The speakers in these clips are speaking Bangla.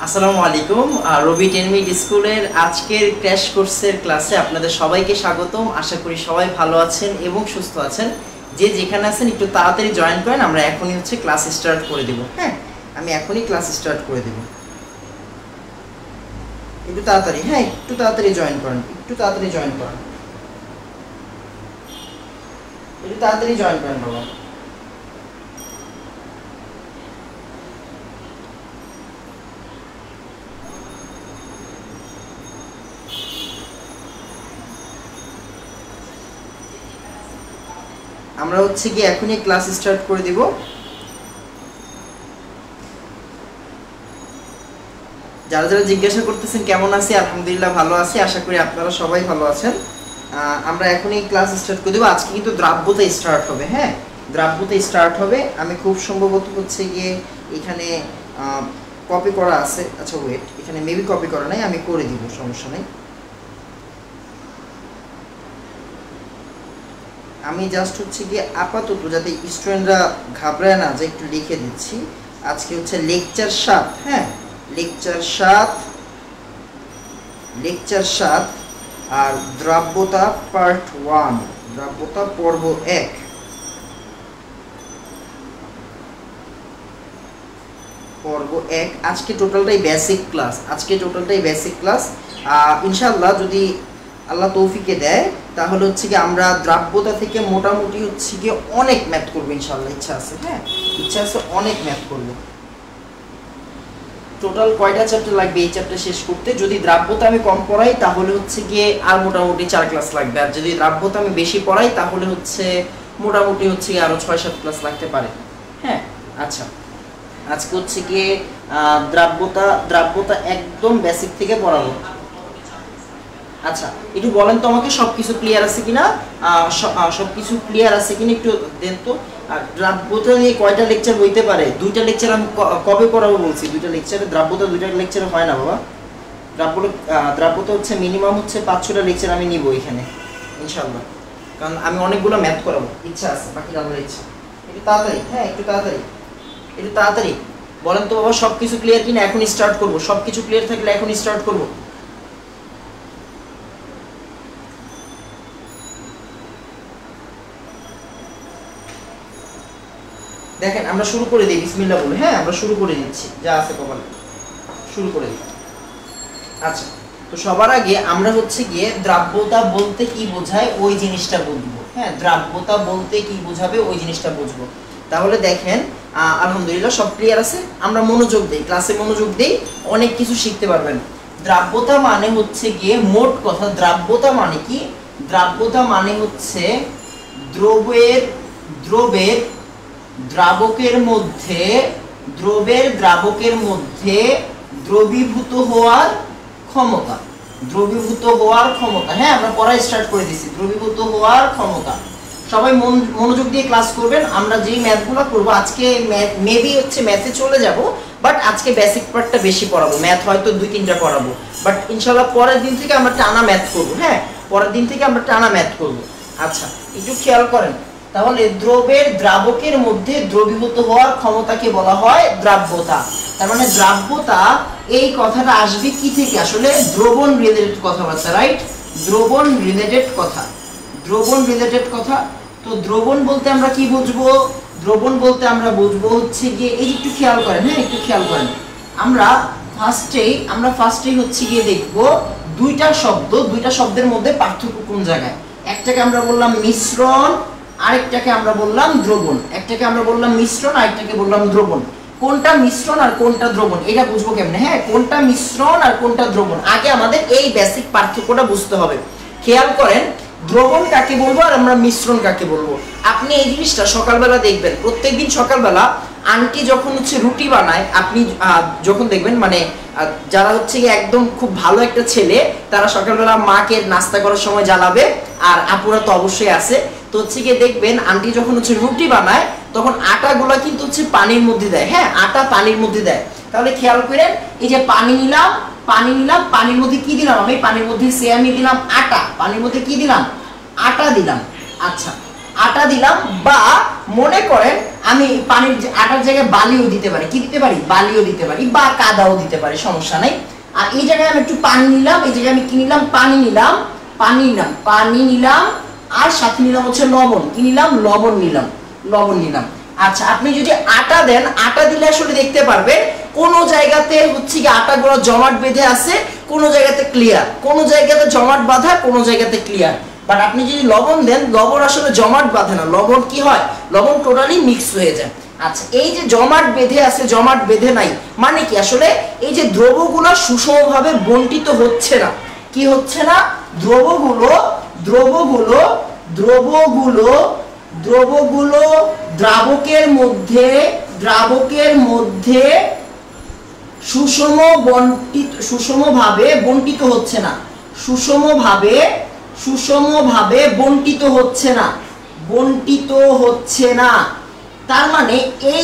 আসসালামু আলাইকুম। রবি 10 মিনিট স্কুলের আজকের ক্র্যাশ কোর্সের ক্লাসে আপনাদের সবাইকে স্বাগতম। আশা করি সবাই ভালো আছেন এবং সুস্থ আছেন। যে যেখানে আছেন একটু তাড়াতাড়ি জয়েন করেন, আমরা এখনই ক্লাস স্টার্ট করে দেব। হ্যাঁ, আমি এখনই ক্লাস স্টার্ট করে দেব। একটু তাড়াতাড়ি, হ্যাঁ একটু তাড়াতাড়ি জয়েন করেন, একটু তাড়াতাড়ি জয়েন করেন, একটু তাড়াতাড়ি জয়েন করেন বাবা। আমরা কি এখনই ক্লাস স্টার্ট করে দিব। যারা যারা জিজ্ঞাসা করতেছেন কেমন আছি, আলহামদুলিল্লাহ ভালো আছি। আশা করি আপনারা সবাই ভালো আছেন। আমরা এখনই ক্লাস স্টার্ট করে দেবো। আজকে কিন্তু দ্রাব্যতা স্টার্ট হবে। হ্যাঁ, দ্রাব্যতা স্টার্ট হবে। আমি খুব সম্ভবত গিয়ে এখানে কপি করা আছে। আচ্ছা ওয়েট, এখানে মেবি কপি করা নাই, আমি করে দিব, সমস্যা নেই। আমি জাস্ট গিয়ে আপাতত যাতে স্টুডেন্টরা ঘাবড়ায় না যে একটু লিখে দিচ্ছি। আজকে লেকচার 7। হ্যাঁ, লেকচার 7 আর দ্রাব্যতা পার্ট 1, দ্রাব্যতা পর্ব 1। আজকে টোটালটাই বেসিক ক্লাস। ইনশাআল্লাহ যদি আল্লাহ তৌফিকে দেয় তাহলে কি আমরা দ্রাব্যতা থেকে মোটামুটি গিয়ে অনেক ম্যাথ করবো ইনশাআল্লাহ। ইচ্ছা আছে, হ্যাঁ ইচ্ছা আছে, অনেক ম্যাথ করবো। টোটাল কয়টা চ্যাপ্টার লাগবে এই চ্যাপ্টার শেষ করতে? যদি দ্রাব্যতা আমি কম পড়াই তাহলে গিয়ে আর মোটামুটি 4 ক্লাস লাগবে, আর যদি দ্রাব্যতা আমি বেশি পড়াই তাহলে মোটামুটি আরো 6-7 ক্লাস লাগতে পারে। হ্যাঁ আচ্ছা, আজকে গিয়ে দ্রাব্যতা একদম বেসিক থেকে পড়াবো। আচ্ছা একটু বলেন তো আমাকে সবকিছু ক্লিয়ার আছে কিনা, সবকিছু ক্লিয়ার আছে কিনা একটু দেন তো। আর দ্রাব্যতা নিয়ে কয়টা লেকচার হইতে পারে? 2টা লেকচার আমি কবে করাবো বলছি? 2টা লেকচারে দ্রাব্যতা 2টা লেকচারে হয় না বাবা। দ্রাব্যতা মিনিমাম 5-6টা লেকচার আমি নিব এখানে ইনশাআল্লাহ, কারণ আমি অনেকগুলো ম্যাথ করাবো। ইচ্ছা আছে, বাকি আমার ইচ্ছা। একটু তাড়াতাড়ি, হ্যাঁ একটু তাড়াতাড়ি বলেন তো বাবা, সবকিছু ক্লিয়ার কিনা? এখন স্টার্ট করবো। সবকিছু ক্লিয়ার থাকলে এখন স্টার্ট করবো। দেখেন আমরা শুরু করে দিই বিসমিল্লাহ বলে। হ্যাঁ আমরা শুরু করে দিচ্ছি, যা আছে কপালে শুরু করে দিই। আচ্ছা, তো সবার আগে আমরা গিয়ে দ্রাব্যতা বলতে কি বোঝায় ওই জিনিসটা বুঝবো। হ্যাঁ, দ্রাব্যতা বলতে কি বোঝাবে ওই জিনিসটা বুঝবো। তাহলে দেখেন আলহামদুলিল্লাহ সব ক্লিয়ার আছে। আমরা মনোযোগ দেই, ক্লাসে মনোযোগ দেই, অনেক কিছু শিখতে পারবেন। দ্রাব্যতা মানে গিয়ে মোট কথা, দ্রাব্যতা মানে কি? দ্রাব্যতা মানে দ্রাবকের মধ্যে দ্রবীভূত হওয়ার ক্ষমতা। হ্যাঁ আমরা পড়া স্টার্ট করে দিছি। দ্রবীভূত হওয়ার ক্ষমতা। সবাই মনোযোগ দিয়ে ক্লাস করবেন। আমরা যেই ম্যাথগুলো করব আজকে, মেবি ম্যাথে চলে যাব, বাট আজকে বেসিক পার্টটা বেশি পড়াবো। ম্যাথ হয়তো 2-3টা পড়াবো, বাট ইনশাআল্লাহ পরের দিন থেকে আমরা টানা ম্যাথ করব। হ্যাঁ, পরের দিন থেকে আমরা টানা ম্যাথ করব। আচ্ছা একটু খেয়াল করেন। তাহলে দ্রাবকের মধ্যে দ্রবীভূত হওয়ার ক্ষমতাকে বলা হয় দ্রাব্যতা। তার মানে দ্রাব্যতা এই কথাটা আসবে কি থেকে? আসলে দ্রবণ রিলেটেড কথাবার্তা, রাইট? দ্রবণ রিলেটেড কথা। তো দ্রবণ বলতে আমরা কি বুঝবো? দ্রবণ বলতে আমরা বুঝবো গিয়ে এই একটু খেয়াল করেন। হ্যাঁ একটু খেয়াল করেন। আমরা ফার্স্টেই গিয়ে দেখবো দুইটা শব্দের মধ্যে পার্থক্য কোন জায়গায়। একটাকে আমরা বললাম মিশ্রণ, আরেকটাকে আমরা বললাম দ্রবণ। একটাকে আমরা বললাম মিশ্রণ, আরেকটাকে বললাম দ্রবণ। কোনটা মিশ্রণ আর কোনটা দ্রবণ এটা বুঝবো কেমনে? হ্যাঁ, কোনটা মিশ্রণ আর কোনটা দ্রবণ, আগে আমাদের এই বেসিক পার্থক্যটা বুঝতে হবে। খেয়াল করেন, দ্রবণ কাকে বলবো আর আমরা মিশ্রণ কাকে বলবো। আপনি এই জিনিসটা সকালবেলা দেখবেন, প্রত্যেকদিন সকালবেলা আন্টি যখন রুটি বানায়, আপনি যখন দেখবেন, মানে যারা একদম খুব ভালো একটা ছেলে, তারা সকালবেলা মাকে নাস্তা করার সময় জ্বালাবে, আর আপুরা তো অবশ্যই আছে। তো গিয়ে দেখবেন আন্টি যখন রুটি বানায় তখন আটাগুলা কিন্তু পানির মধ্যে দেয়। হ্যাঁ, আটা পানির মধ্যে দেয়। তাহলে খেয়াল করেন, এই যে পানি নিলাম, পানির মধ্যে কি দিলাম? আমি পানির মধ্যে আমি দিলাম আটা। পানির মধ্যে কি দিলাম? আটা দিলাম। আচ্ছা, আটা দিলাম, বা মনে করেন আমি পানির আটার জায়গায় বালিও দিতে পারি, কি দিতে পারি, বালিও দিতে পারি, বা কাদাও দিতে পারি, সমস্যা নাই। আর এই জায়গায় আমি একটু পানি নিলাম, এই জায়গায় আমি কি নিলাম, পানি নিলাম, পানি নিলাম, আর সাথে নিলাম হচ্ছে লবণ, কি নিলাম, লবণ নিলাম। আচ্ছা, আপনি যদি আটা দেন, আটা দিলে আসলে দেখতে পারবেন কোন জায়গাতে হচ্ছে কি আটাগুলো জমাট বেঁধে আছে, কোন জায়গাতে ক্লিয়ার, কোন জায়গাতে জমাট বাঁধা, কোন জায়গাতে ক্লিয়ার। বাট আপনি যদি লবণ দেন, লবণ আসলে জমাট বাঁধে না, লবণ কি হয়, লবণ টোটালি মিক্স হয়ে যায়। আচ্ছা, এই যে জমাট বেঁধে আছে, জমাট বেঁধে নাই, মানে কি আসলে এই যে দ্রবগুলো সুষমভাবে বন্টিত হচ্ছে না, কি হচ্ছে না, দ্রবগুলো দ্রাবকের মধ্যে সুষমভাবে বন্টিত হচ্ছে না, বন্টিত হচ্ছে না। তার মানে এই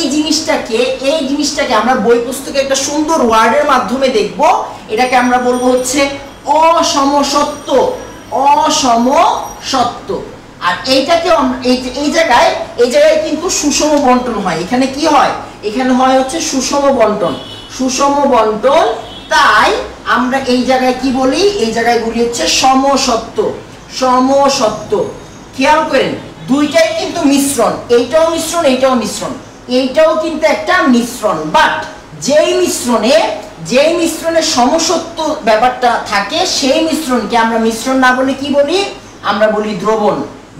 জিনিসটাকে আমরা বই পুস্তকে একটা সুন্দর ওয়ার্ডের মাধ্যমে দেখব, এটাকে আমরা বলবো হচ্ছে অসমসত্ব। আর এইটাকে এই জায়গায় কিন্তু সুষম বন্টন হয়, এখানে কি হয়, এখানে হয় হচ্ছে সুষম বন্টন। তাই আমরা এই জায়গায় কি বলি, এই জায়গায় বলি হচ্ছে সমসত্ব। খেয়াল করেন, দুইটাই কিন্তু মিশ্রণ, এইটাও মিশ্রণ, এইটাও কিন্তু একটা মিশ্রণ। বাট যেই মিশ্রণে সমসত্ব ব্যাপারটা থাকে, সেই মিশ্রণকে আমরা মিশ্রণ না বলে কি বলি, আমরা বলি দ্রবণ।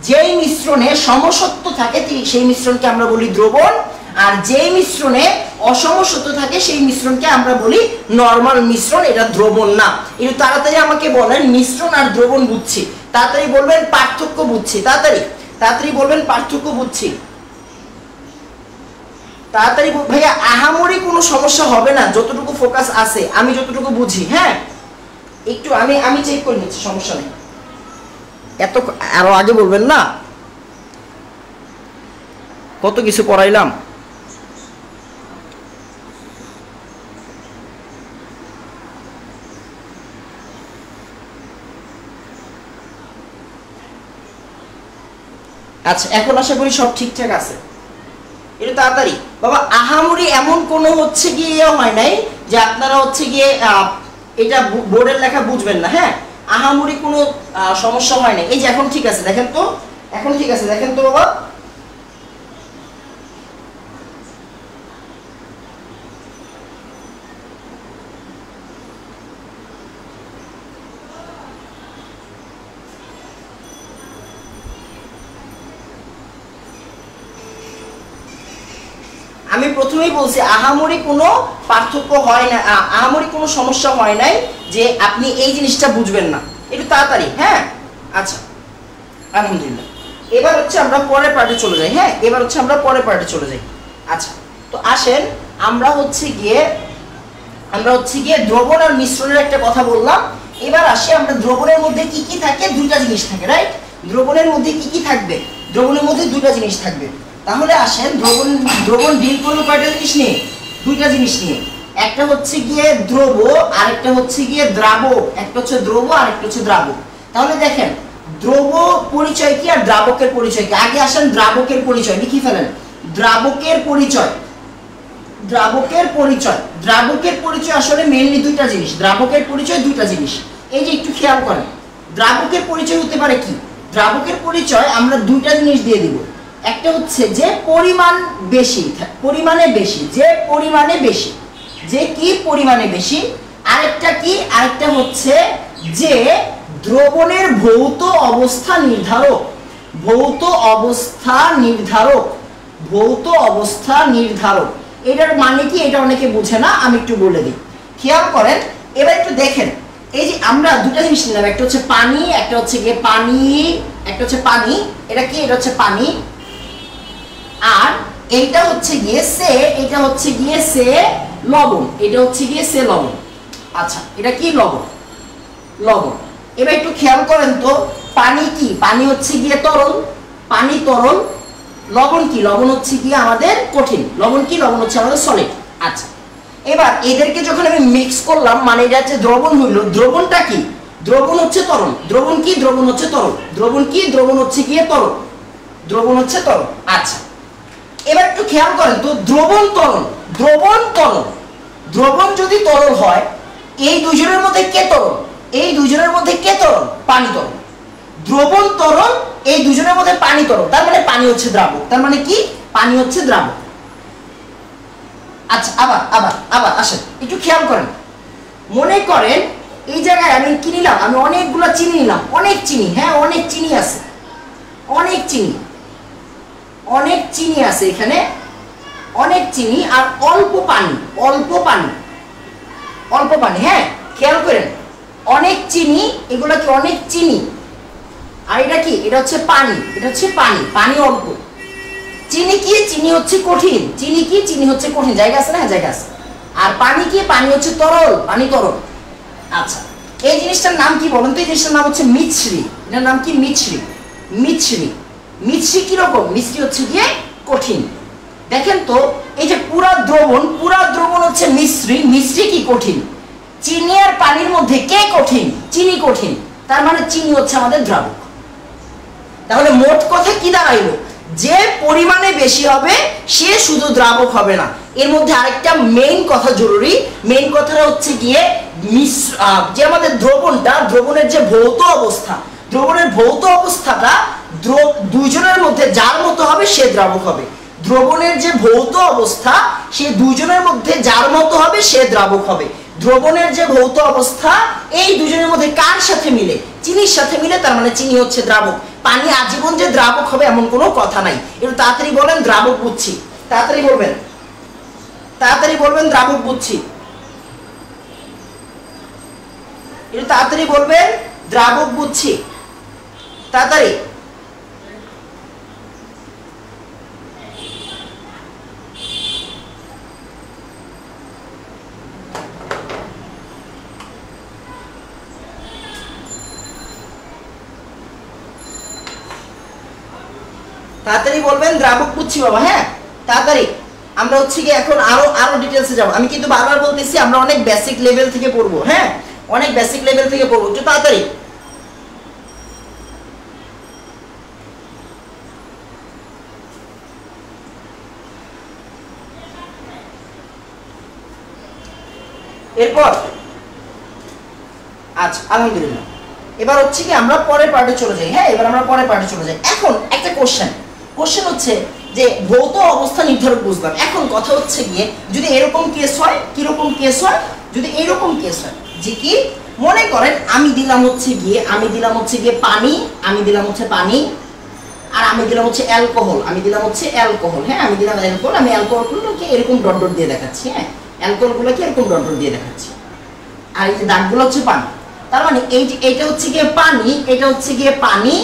যেই মিশ্রণে সমসত্ব থাকে সেই মিশ্রণকে আমরা বলি দ্রবণ, আর যেই মিশ্রণে অসমসত্ব থাকে সেই মিশ্রণকে আমরা বলি নরমাল মিশ্রণ, এটা দ্রবণ না। একটু তাড়াতাড়ি আমাকে বলেন, মিশ্রণ আর দ্রবণ বুঝছি, তাড়াতাড়ি বলবেন পার্থক্য বুঝছি, তাড়াতাড়ি বলবেন পার্থক্য বুঝছি, তাড়াতাড়ি। ভাইয়া আহামরি কোনো সমস্যা হবে না, যতটুকু ফোকাস আছে, আমি যতটুকু বুঝি, হ্যাঁ একটু আমি চেক করে নিচ্ছি, সমস্যা নেই। এত আরো আগে বলবেন না, কত কিছু পড়াইলাম। আচ্ছা, এখন আশা করি সব ঠিকঠাক আছে। এটা তাড়াতাড়ি বাবা, আহামরি এমন কোনো হচ্ছে গিয়ে হয় নাই যে আপনারা হচ্ছে গিয়ে এটা বোর্ডের লেখা বুঝবেন না, হ্যাঁ আহামরি কোনো সমস্যা হয় না। এই যে এখন ঠিক আছে, দেখেন তো, এখন ঠিক আছে, দেখেন তো বাবা। আমি প্রথমেই বলছি আহামরি কোনো পার্থক্য হয় না, আহামরি কোনো সমস্যা হয় নাই যে আপনি এই জিনিসটা বুঝবেন না, একটু তাড়াতাড়ি, হ্যাঁ। আচ্ছা, আলহামদুলিল্লাহ। এবার হচ্ছে আমরা পরের পার্টে চলে যাই, হ্যাঁ এবার হচ্ছে আমরা পরের পার্টে চলে যাই। আচ্ছা, তো আসেন আমরা হচ্ছে গিয়ে দ্রবণ আর মিশ্রণের একটা কথা বললাম। এবার আসি আমরা দ্রবণের মধ্যে কি কি থাকে, দুইটা জিনিস থাকে, রাইট। দ্রবণের মধ্যে কি কি থাকবে, দ্রবণের মধ্যে দুইটা জিনিস থাকবে। তাহলে আসেন দ্রবণ ডিল করবো কয়টা জিনিস নিয়ে, দুইটা জিনিস নিয়ে। একটা হচ্ছে গিয়ে দ্রব, আরেকটা হচ্ছে গিয়ে দ্রাবক। একটা হচ্ছে দ্রব, আরেকটা হচ্ছে দ্রাবক। তাহলে দেখেন দ্রব পরিচয় কি আর দ্রাবকের পরিচয় কি। আগে আসেন দ্রাবকের পরিচয়, লিখে ফেলেন দ্রাবকের পরিচয়। দ্রাবকের পরিচয় আসলে মেইনলি দুইটা জিনিস, দ্রাবকের পরিচয় দুইটা জিনিস। এই যে একটু খেয়াল করেন, দ্রাবকের পরিচয় হতে পারে কি, দ্রাবকের পরিচয় আমরা দুইটা জিনিস দিয়ে দিব। একটা হচ্ছে যে পরিমাণে বেশি, আরেকটা কি, আরেকটা হচ্ছে যে দ্রবণের ভৌত অবস্থা নির্ধারক। এটার মানে কি, এটা অনেকে বোঝে না, আমি একটু বলে দিই, খেয়াল করেন। এবার একটু দেখেন, এই যে আমরা দুটো জিনিস নিলাম, একটা হচ্ছে পানি, একটা হচ্ছে গিয়ে পানি, এটা কি, এটা হচ্ছে পানি, আর এইটা হচ্ছে গিয়ে লবণ, আচ্ছা এটা কি, লবণ। এবার একটু খেয়াল করেন তো, পানি কি, পানি হচ্ছে গিয়ে তরল, লবণ কি, লবণ হচ্ছে গিয়ে আমাদের কঠিন, লবণ হচ্ছে আমাদের সলিড। আচ্ছা, এবার এদেরকে যখন আমি মিক্স করলাম, মানে এটা হচ্ছে দ্রবণ হইল। দ্রবণটা কি, দ্রবণ হচ্ছে তরল। দ্রবণ কি, দ্রবণ হচ্ছে তরল। দ্রবণ কি, দ্রবণ হচ্ছে গিয়ে তরল। দ্রবণ হচ্ছে তরল। আচ্ছা, এবার একটু খেয়াল করেন তো, দ্রবণ তরল, দ্রবণ তরল, দ্রবণ যদি তরল হয় এই দুজনের মধ্যে কে তরল? এই দুজনের মধ্যে কে তরল? পানি তরল। দ্রবণ তরল, এই দুজনের মধ্যে পানি তরল, তার মানে পানি হচ্ছে দ্রাবক। তার মানে কি? পানি হচ্ছে দ্রাবক। আচ্ছা, আবার আবার আবার আসেন, একটু খেয়াল করেন। মনে করেন এই জায়গায় আমি কি নিলাম? আমি অনেকগুলো চিনি নিলাম, অনেক চিনি, হ্যাঁ অনেক চিনি আছে, অনেক চিনি, অনেক চিনি আছে এখানে, অনেক চিনি আর অল্প পানি, অল্প পানি, অল্প পানি। হ্যাঁ খেয়াল করেন, অনেক চিনি, এগুলো কি অনেক চিনি, আর এটা কি? এটা হচ্ছে পানি, এটা হচ্ছে পানি, পানি অল্প। চিনি কি? চিনি হচ্ছে কঠিন। চিনি কি? চিনি হচ্ছে কঠিন। জায়গা আছে না? হ্যাঁ জায়গা আছে। আর পানি কি? পানি হচ্ছে তরল, পানি তরল। আচ্ছা, এই জিনিসটার নাম কি বলেন তো? এই জিনিসটার নাম হচ্ছে মিশ্রি। এটার নাম কি? মিশ্রি। মিশ্রি, মিশ্রি কিরকম? মিশ্রি হচ্ছে গিয়ে কঠিন। দেখেন তো, এই যে পুরা দ্রবণ, পুরা দ্রবণ হচ্ছে মিশ্রি, মিশ্রি কি? কঠিন। চিনি আর পানির মধ্যে কে কঠিন? চিনি কঠিন, তার মানে চিনি হচ্ছে আমাদের দ্রাবক। তাহলে মোট কথা কি দাঁড়াইলো? যে পরিমাণে বেশি হবে সে শুধু দ্রাবক হবে না। এর মধ্যে আরেকটা মেইন কথা জরুরি, মেইন কথাটা হচ্ছে গিয়ে যে আমাদের দ্রবণটা, দ্রবণের যে ভৌত অবস্থা, দ্রবণের ভৌত অবস্থাটা দুইজনের মধ্যে যার মতো হবে সে দ্রাবক হবে। দ্রবণের যে ভৌত অবস্থা, সে দুজনের মধ্যে যার মতো হবে সে দ্রাবক হবে। দ্রবণের যে ভৌত অবস্থা এই দুজনের মধ্যে কার সাথে মিলে? চিনির সাথে মিলে, তার মানে চিনি হচ্ছে দ্রাবক। পানি আজীবন যে দ্রাবক হবে এমন কোনো কথা নাই। একটু তাড়াতাড়ি বলেন দ্রাবক বুঝছি, তাড়াতাড়ি বলবেন, তাড়াতাড়ি বলবেন দ্রাবক বুঝছি, একটু তাড়াতাড়ি বলবেন দ্রাবক বুঝছি, তাড়াতাড়ি। তাড়াতাড়ি বলবেন দ্রাবক বুঝছি বাবা, হ্যাঁ তাড়াতাড়ি। আমরা হচ্ছে কি এখন আরো ডিটেইলসে যাব। আমি কিন্তু বারবার বলতেছি আমরা অনেক বেসিক লেভেল থেকে পড়বো, হ্যাঁ অনেক বেসিক লেভেল থেকে পড়বো, একটু তাড়াতাড়ি। এরপর আচ্ছা আলহামদুলিল্লাহ, এবার হচ্ছে কি আমরা পরের পার্টে চলে যাই। হ্যাঁ এবার আমরা পরের পার্টে চলে যাই। এখন একটা কোশ্চেন হচ্ছে যে ভৌত অবস্থা নির্ধারক বুঝলাম, এখন কথা হচ্ছে গিয়ে যদি এরকম কেস হয়, কিরকম কেস হয়? যদি এরকম কেস হয় যে কি, মনে করেন আমি দিলাম হচ্ছে গিয়ে পানি, আমি দিলাম হচ্ছে পানি, আর আমি দিলাম হচ্ছে অ্যালকোহল, আমি দিলাম হচ্ছে অ্যালকোহল, হ্যাঁ আমি দিলাম অ্যালকোহল, আমি অ্যালকোহলগুলোকে এরকম ডট ডট দিয়ে দেখাচ্ছি, হ্যাঁ অ্যালকোহলগুলোকে এরকম ডট ডট দিয়ে দেখাচ্ছি, আর এই যে দাগগুলো হচ্ছে পানি। তার মানে এই যে এটা হচ্ছে গিয়ে পানি, এটা হচ্ছে গিয়ে পানি,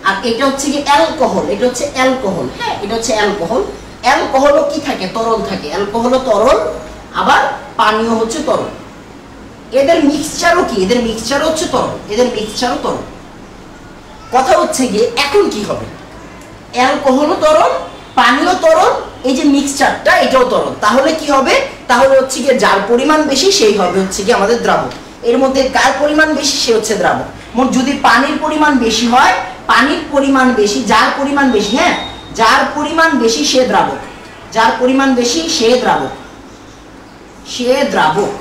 আর এটা হচ্ছে গিয়ে অ্যালকোহল, এটা হচ্ছে অ্যালকোহল, হ্যাঁ এটা হচ্ছে অ্যালকোহল। অ্যালকোহলও কি থাকে? তরল থাকে। অ্যালকোহলও তরল, আবার পানিও হচ্ছে তরল। এদের মিক্সচারও কি? এদের মিক্সচারও হচ্ছে তরল, এদের মিক্সচারও তরল। কথা হচ্ছে গিয়ে এখন কি হবে? অ্যালকোহলও তরল, পানিও তরল, এই যে মিক্সচারটা এটাও তরল। তাহলে কি হবে? তাহলে হচ্ছে গিয়ে যার পরিমাণ বেশি সেই হবে হচ্ছে গিয়ে আমাদের দ্রাবক। এর মধ্যে কার পরিমাণ বেশি সে হচ্ছে দ্রাবক। মোট যদি পানির পরিমাণ বেশি হয়, পানির পরিমাণ বেশি, যার পরিমাণ বেশি, হ্যাঁ যার পরিমাণ বেশি সে দ্রাবক, যার পরিমাণ বেশি সে দ্রাবক, সে দ্রাবক,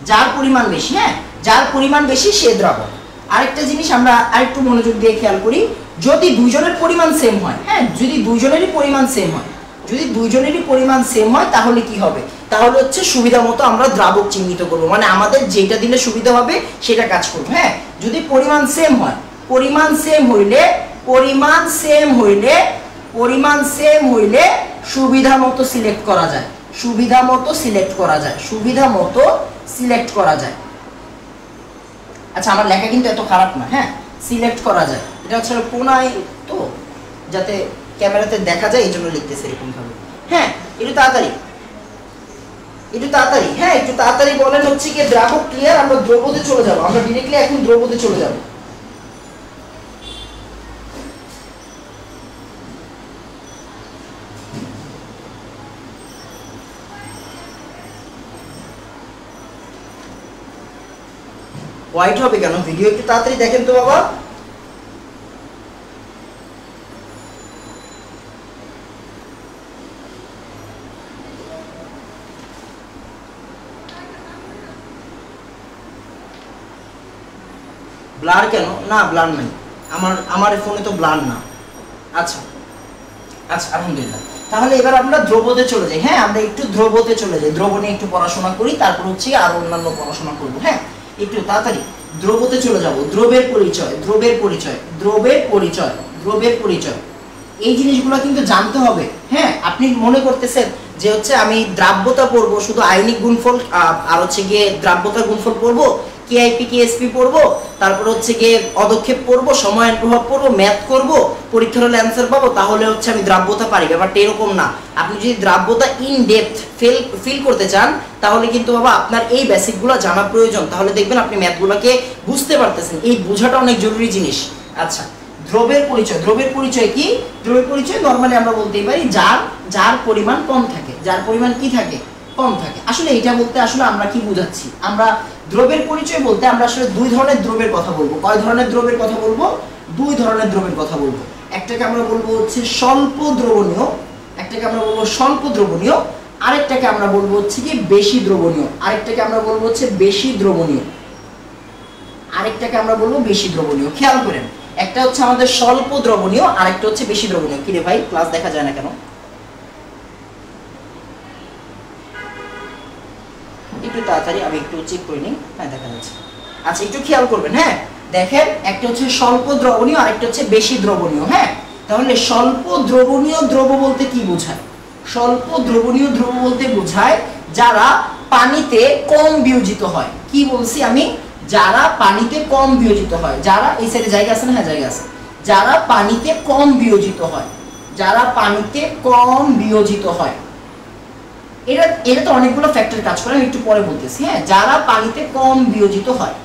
যার পরিমাণ বেশি, হ্যাঁ যার পরিমাণ বেশি সে দ্রাবক। আরেকটা জিনিস আমরা আরেকটু মনোযোগ দিয়ে খেয়াল করি, যদি দুইজনের পরিমাণ সেম হয়, হ্যাঁ যদি দুইজনেরই পরিমাণ সেম হয়, যদি দুইজনেরই পরিমাণ সেম হয় তাহলে কি হবে? তাহলে হচ্ছে সুবিধা মতো আমরা দ্রাবক চিহ্নিত করব, মানে আমাদের যেটা দিলে সুবিধা হবে সেটা কাজ করবে। হ্যাঁ যদি পরিমাণ সেম হয়, পরিমাণ সেম হইলে, পরিমাণ সেম হইলে, পরিমাণ সেম হইলে সুবিধা মতো সিলেক্ট করা যায়, সুবিধা মতো সিলেক্ট করা যায়, সুবিধা মতো সিলেক্ট করা যায়। আচ্ছা আমার লেখা কিন্তু এত খারাপ না, হ্যাঁ সিলেক্ট করা যায়, এটা হচ্ছে কোনায় তো যাতে ক্যামেরাতে দেখা যায় এই জন্য লিখতেছে এরকম ভাবে। হ্যাঁ একটু তাড়াতাড়ি, একটু তাড়াতাড়ি, হ্যাঁ একটু তাড়াতাড়ি বলেন হচ্ছে কি দ্রাবক ক্লিয়ার। আমরা দ্রবতে চলে যাব, আমরা ডিরেক্টলি এখন দ্রবতে চলে যাব। হোয়াইট হবে কেন? ভিডিও একটু তাড়াতাড়ি দেখেন তো বাবা। ব্লার কেন? না ব্লার নাই, আমার ফোনে তো ব্লার না। আচ্ছা আচ্ছা আলহামদুলিল্লাহ। তাহলে এবার আমরা দ্রবতে চলে যাই। হ্যাঁ, আমরা একটু দ্রবতে চলে যাই, দ্রব নিয়ে একটু পড়াশোনা করি, তারপর হচ্ছে আর অন্যান্য পড়াশোনা করব। হ্যাঁ, একটু তাড়াতাড়ি দ্রবতে চলে যাব। দ্রবের পরিচয়, দ্রবের পরিচয়, দ্রবের পরিচয়, দ্রবের পরিচয়, এই জিনিসগুলো কিন্তু জানতে হবে। হ্যাঁ, আপনি মনে করতেছেন যে হচ্ছে আমি দ্রাব্যতা পড়বো, শুধু আয়নিক গুণফল আর হচ্ছে গিয়ে দ্রাব্যতার গুণফল পড়বো, কেআইপি কেএসপি পড়বো, তারপর হচ্ছে গিয়ে অদক্ষেপ পড়বো, সময়ের প্রভাব পড়বো, ম্যাথ করবো, পরীক্ষার হলে অ্যান্সার পাবো, তাহলে হচ্ছে আমি দ্রাব্যতা পারি। ব্যাপারটা এরকম না। আপনি যদি দ্রাব্যতা ইন ডেপথ ফিল করতে চান, তাহলে কিন্তু বাবা আপনার এই বেসিকগুলো জানা প্রয়োজন। তাহলে দেখবেন আপনি ম্যাথগুলোকে বুঝতে পারতেছেন। এই বোঝাটা অনেক জরুরি জিনিস। আচ্ছা, দ্রবের পরিচয়। দ্রবের পরিচয় কি? দ্রবের পরিচয় নরমালি আমরা বলতেই পারি যার পরিমাণ কম থাকে, যার পরিমাণ কি থাকে? কম থাকে। আসলে এটা বলতে আসলে আমরা কি বুঝাচ্ছি? আমরা দ্রবের পরিচয় বলতে আমরা আসলে দুই ধরনের দ্রবের কথা বলবো। কয় ধরনের দ্রবের কথা বলবো? দুই ধরনের দ্রবের কথা বলবো। একটাকে আমরা বলবো হচ্ছে স্বল্প দ্রবণীয়, একটাকে আমরা বলবো স্বল্প দ্রবণীয়, আরেকটাকে আমরা বলবো হচ্ছে কি বেশি দ্রবণীয়, আরেকটাকে আমরা বলবো হচ্ছে বেশি দ্রবণীয়, আরেকটাকে আমরা বলবো বেশি দ্রবণীয়। খেয়াল করেন, একটা হচ্ছে আমাদের স্বল্প দ্রবণীয়, আরেকটা হচ্ছে বেশি দ্রবণীয়। কি রে ভাই, ক্লাস দেখা যায় না কেন? একটু তাড়াতাড়ি আমি একটু চেক করে নিই। হ্যাঁ, দেখা যাচ্ছে। আচ্ছা, একটু খেয়াল করবেন। হ্যাঁ, দেখেন, একটা হচ্ছে স্বল্প দ্রবণীয়, আরেকটা হচ্ছে বেশি দ্রবণীয়। হ্যাঁ, তাহলে স্বল্প দ্রবণীয় দ্রব বলতে কি বোঝায়? স্বল্প দ্রবণীয় দ্রব বলতে বোঝায় যারা পানিতে কম বিয়োজিত হয়। কি বলছি আমি? যারা পানিতে কম বিয়োজিত হয়। যারা এই সাইডে জায়গা আছে না? হ্যাঁ, জায়গা আছে। যারা পানিতে কম বিয়োজিত হয়, যারা পানিতে কম বিয়োজিত হয়, এটা তো অনেকগুলো ফ্যাক্টর কাজ করে, আমি একটু পরে বলতেছি। হ্যাঁ, যারা পানিতে কম বিয়োজিত হয়,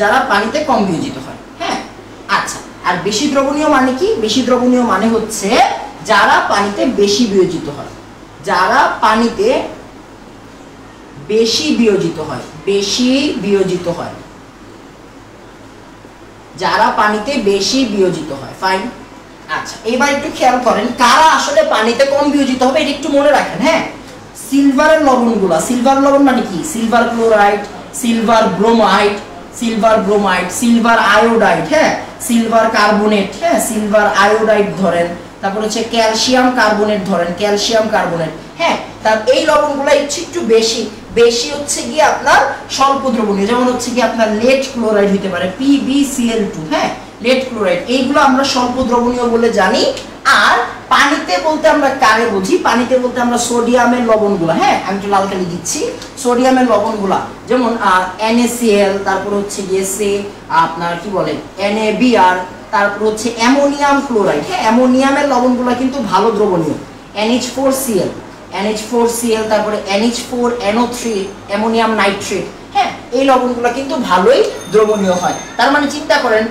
যারা পানিতে কম বিয়োজিত হয়। হ্যাঁ, আচ্ছা, আর বেশি দ্রবণীয় মানে কি? বেশি দ্রবণীয় মানে হচ্ছে যারা পানিতে বেশি বিয়োজিত হয়, যারা পানিতে বেশি বিয়োজিত হয়, বেশি বিয়োজিত হয়, যারা পানিতে বেশি বিয়োজিত হয়। ফাইন। আচ্ছা, এবার একটু খেয়াল করেন কারা আসলে পানিতে কম বিয়োজিত হবে, এটা একটু মনে রাখেন। হ্যাঁ, সিলভারের লবণগুলা, সিলভার লবণ মানে কি? Silver chloride, silver bromide, silver bromide, silver iodide, হ্যাঁ, সিলভার কার্বনেট, হ্যাঁ, সিলভার আয়োডাইড ধরেন, তারপর হচ্ছে ক্যালসিয়াম কার্বনেট ধরেন, ক্যালসিয়াম কার্বনেট। হ্যাঁ, তার এই লবণগুলো একটু বেশি বেশি হচ্ছে গিয়ে আপনার স্বল্প দ্রবণীয়। যেমন হচ্ছে কি আপনার লেড ক্লোরাইড হতে পারে, PbCl2। হ্যাঁ, লেড ক্লোরাইড, এইগুলো আমরা স্বল্প দ্রবণীয় বলে জানি। আর পানিতে বলতে আমরা কারে বুঝি? পানিতে বলতে আমরা সোডিয়ামের লবণগুলো। হ্যাঁ, আমি একটু লাল কালি দিচ্ছি। সোডিয়ামের লবণগুলা যেমন NaCl, তারপর হচ্ছে গিয়ে আপনার কি বলে NaBr, তারপর হচ্ছে অ্যামোনিয়াম ক্লোরাইড। হ্যাঁ, অ্যামোনিয়ামের লবণগুলো কিন্তু ভালো দ্রবণীয়। NH4Cl, NH4Cl, তারপরে NH4NO3, অ্যামোনিয়াম নাইট্রেট। হ্যাঁ, এই লবণগুলো কিন্তু ভালোই দ্রবণীয় হয়। তার মানে চিন্তা করেন,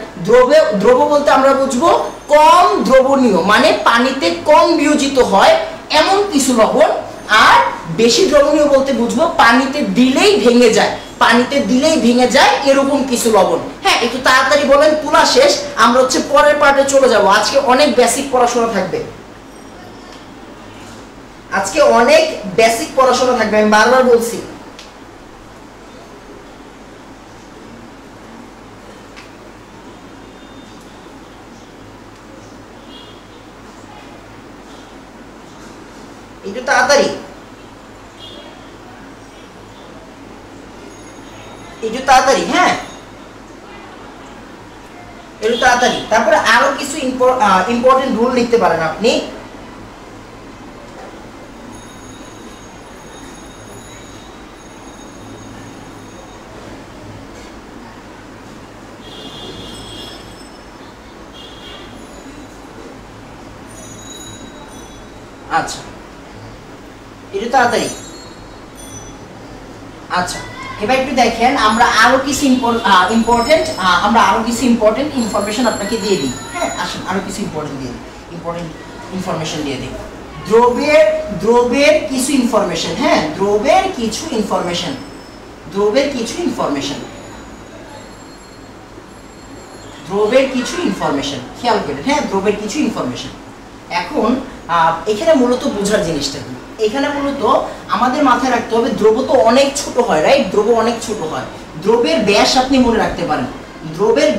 দ্রব বলতে আমরা বুঝবো কম দ্রবণীয়, মানে পানিতে কম বিয়োজিত হয় এমন কিছু লবণ। আর বেশি দ্রবণীয় বলতে বুঝবো পানিতে দিলেই ভেঙে যায়, পানিতে দিলেই ভেঙে যায় এরকম কিছু লবণ। হ্যাঁ, একটু তাড়াতাড়ি বলেন, তুলা শেষ, আমরা হচ্ছে পরের পার্টে চলে যাব। আজকে অনেক বেসিক পড়াশোনা থাকবে, আজকে অনেক বেসিক পড়াশোনা থাকবে, আমি বারবার বলছি। একটু তাড়াতাড়ি, একটু তাড়াতাড়ি। হ্যাঁ, একটু তাড়াতাড়ি। তারপরে আরো কিছু ইম্পর্টেন্ট রুল লিখতে পারেন আপনি। আচ্ছা, একটু তাড়াতাড়ি। আচ্ছা, এবার একটু দেখেন, আমরা আরো কিছু ইম্পর্টেন্ট ইনফরমেশন আপনাকে দিয়ে দিই। হ্যাঁ, আসুন আরো কিছু ইম্পর্টেন্ট ইনফরমেশন দিয়ে দিই। দ্রবের কিছু ইনফরমেশন। হ্যাঁ, দ্রবের কিছু ইনফরমেশন, দ্রবের কিছু ইনফরমেশন, দ্রবের কিছু ইনফরমেশন। খেয়াল করেন। হ্যাঁ, দ্রবের কিছু ইনফরমেশন। এখন এখানে মূলত বোঝার জিনিসটা কি? এখানে মূলত আমাদের মাথায় রাখতে হবে দ্রব তো অনেক ছোট হয়, রাইট? দ্রব অনেক ছোট হয়। দ্রবের ব্যাস আপনি মনে রাখতে পারেন, দ্রবের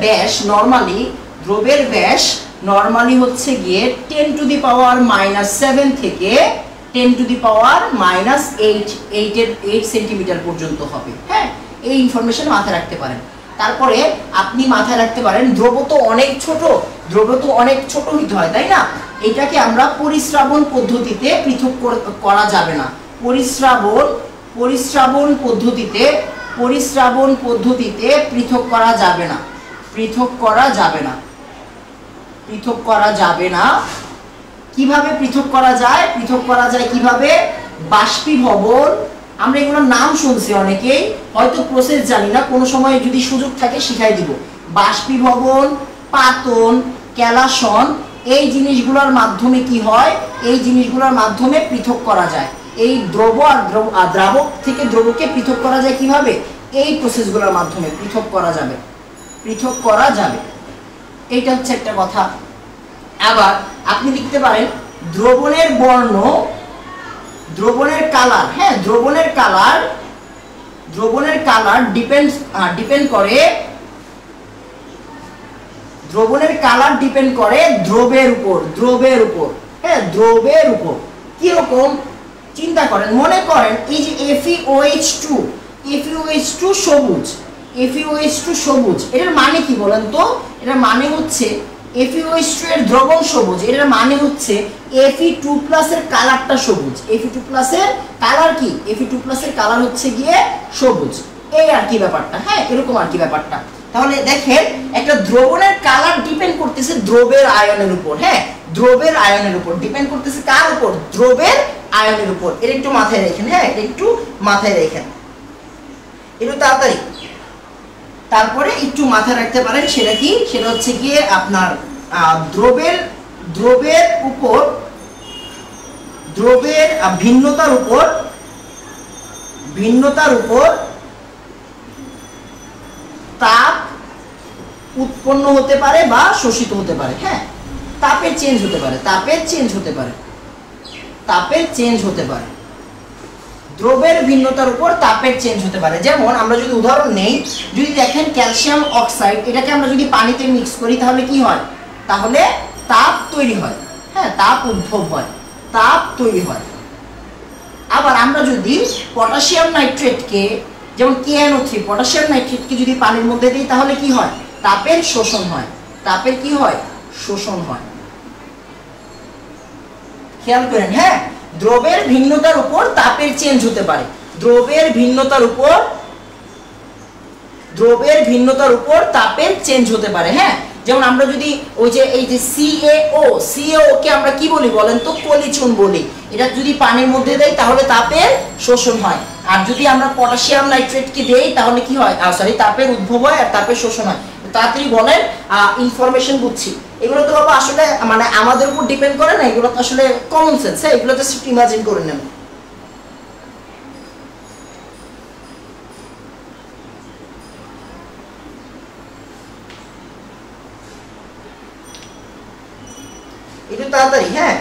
ব্যাস নরমালি হচ্ছে গিয়ে 10 টু দি পাওয়ার -7 থেকে 10 টু দি পাওয়ার -8 সেন্টিমিটার পর্যন্ত হবে। হ্যাঁ, এই ইনফরমেশন মাথায় রাখতে পারেন। তারপরে আপনি মাথায় রাখতে পারেন দ্রব তো অনেক ছোট হইতে হয়, তাই না? এটাকে আমরা পরিস্রাবণ পদ্ধতিতে পৃথক করা যাবে না। পরিস্রাবণ পদ্ধতিতে পৃথক করা যাবে না। কিভাবে পৃথক করা যায়? কিভাবে? বাষ্পীভবন, আমরা এগুলোর নাম শুনছি অনেকেই, হয়তো প্রসেস জানি না, কোনো সময় যদি সুযোগ থাকে শিখাই দিব। বাষ্পীভবন, পাতন, ক্যালাসন, এই জিনিসগুলোর মাধ্যমে কি হয়? এই জিনিসগুলোর মাধ্যমে পৃথক করা যায়। এই দ্রব আর দ্রাবক থেকে দ্রবকে পৃথক করা যায় কিভাবে? এই প্রসেসগুলোর মাধ্যমে পৃথক করা যাবে। এইটা হচ্ছে একটা কথা। আবার আপনি লিখতে পারেন দ্রবণের বর্ণ, দ্রবণের কালার। হ্যাঁ, দ্রবণের কালার ডিপেন্ড করে দ্রবের উপর। হ্যাঁ, দ্রবের উপর কিরকম চিন্তা করেন। মনে করেন এই যে FeOH2 সবুজ, এটার মানে কি বলেন তো? এটার মানে হচ্ছে FeOH2 এর দ্রবণ সবুজ, এটার মানে হচ্ছে Fe2+ এর কালারটা সবুজ। Fe2+ এর কালার কি? Fe2+ এর কালার হচ্ছে গিয়ে সবুজ। এই আর কি ব্যাপারটা। হ্যাঁ, এরকম আর কি ব্যাপারটা। তাহলে দেখেন একটা দ্রবণের কালার ডিপেন্ড করতেছে দ্রবের আয়নের উপর। হ্যাঁ, দ্রবের আয়নের উপর ডিপেন্ড করতেছে কার উপর? দ্রবের আয়নের উপর। এটা একটু মাথায় রাখেন। হ্যাঁ, এটা একটু মাথায় রাখেন, একটু তাড়াতাড়ি। তারপরে একটু মাথায় রাখতে পারেন সেটা কি? সেটা হচ্ছে গিয়ে আপনার দ্রবের ভিন্নতার উপর তাপ উৎপন্ন হতে পারে বা শোষিত হতে পারে। হ্যাঁ, তাপের চেঞ্জ হতে পারে। দ্রবের ভিন্নতার উপর তাপের চেঞ্জ হতে পারে। যেমন আমরা যদি উদাহরণ নেই, যদি দেখেন ক্যালসিয়াম অক্সাইড, এটাকে আমরা যদি পানিতে মিক্স করি তাহলে কি হয়? তাহলে তাপ তৈরি হয়। হ্যাঁ, তাপ উদ্ভব হয়, তাপ তৈরি হয়। আবার আমরা যদি পটাশিয়াম নাইট্রেটকে, যেমন KNO3, পটাশিয়াম নাইট্রেটকে যদি পানির মধ্যে দিই তাহলে কি হয়? তাপের শোষণ হয়। খেয়াল করেন। হ্যাঁ, দ্রবের ভিন্নতার উপর তাপের চেঞ্জ হতে পারে। দ্রবের ভিন্নতার উপর তাপের চেঞ্জ হতে পারে। হ্যাঁ, যেমন আমরা যদি ওই যে এই যে CaO কে আমরা কি বলি বলেন তো? কলিচুন বলি। এটা যদি পানির মধ্যে দেই তাহলে তাপের শোষণ হয়। আর যদি আমরা পটাশিয়াম নাইট্রেটকে দেই তাহলে কি হয়? তাপের উদ্ভব হয় আর তাপের শোষণ হয়। তাড়াতাড়ি বলেন, ইনফরমেশন বুঝছি। এগুলো তো বাবা আসলে মানে আমাদের উপর ডিপেন্ড করে না, এগুলো তো আসলে কমন সেন্স। হ্যাঁ, এগুলো জাস্ট একটু ইমাজিন করে নেন। একটু তাড়াতাড়ি। হ্যাঁ,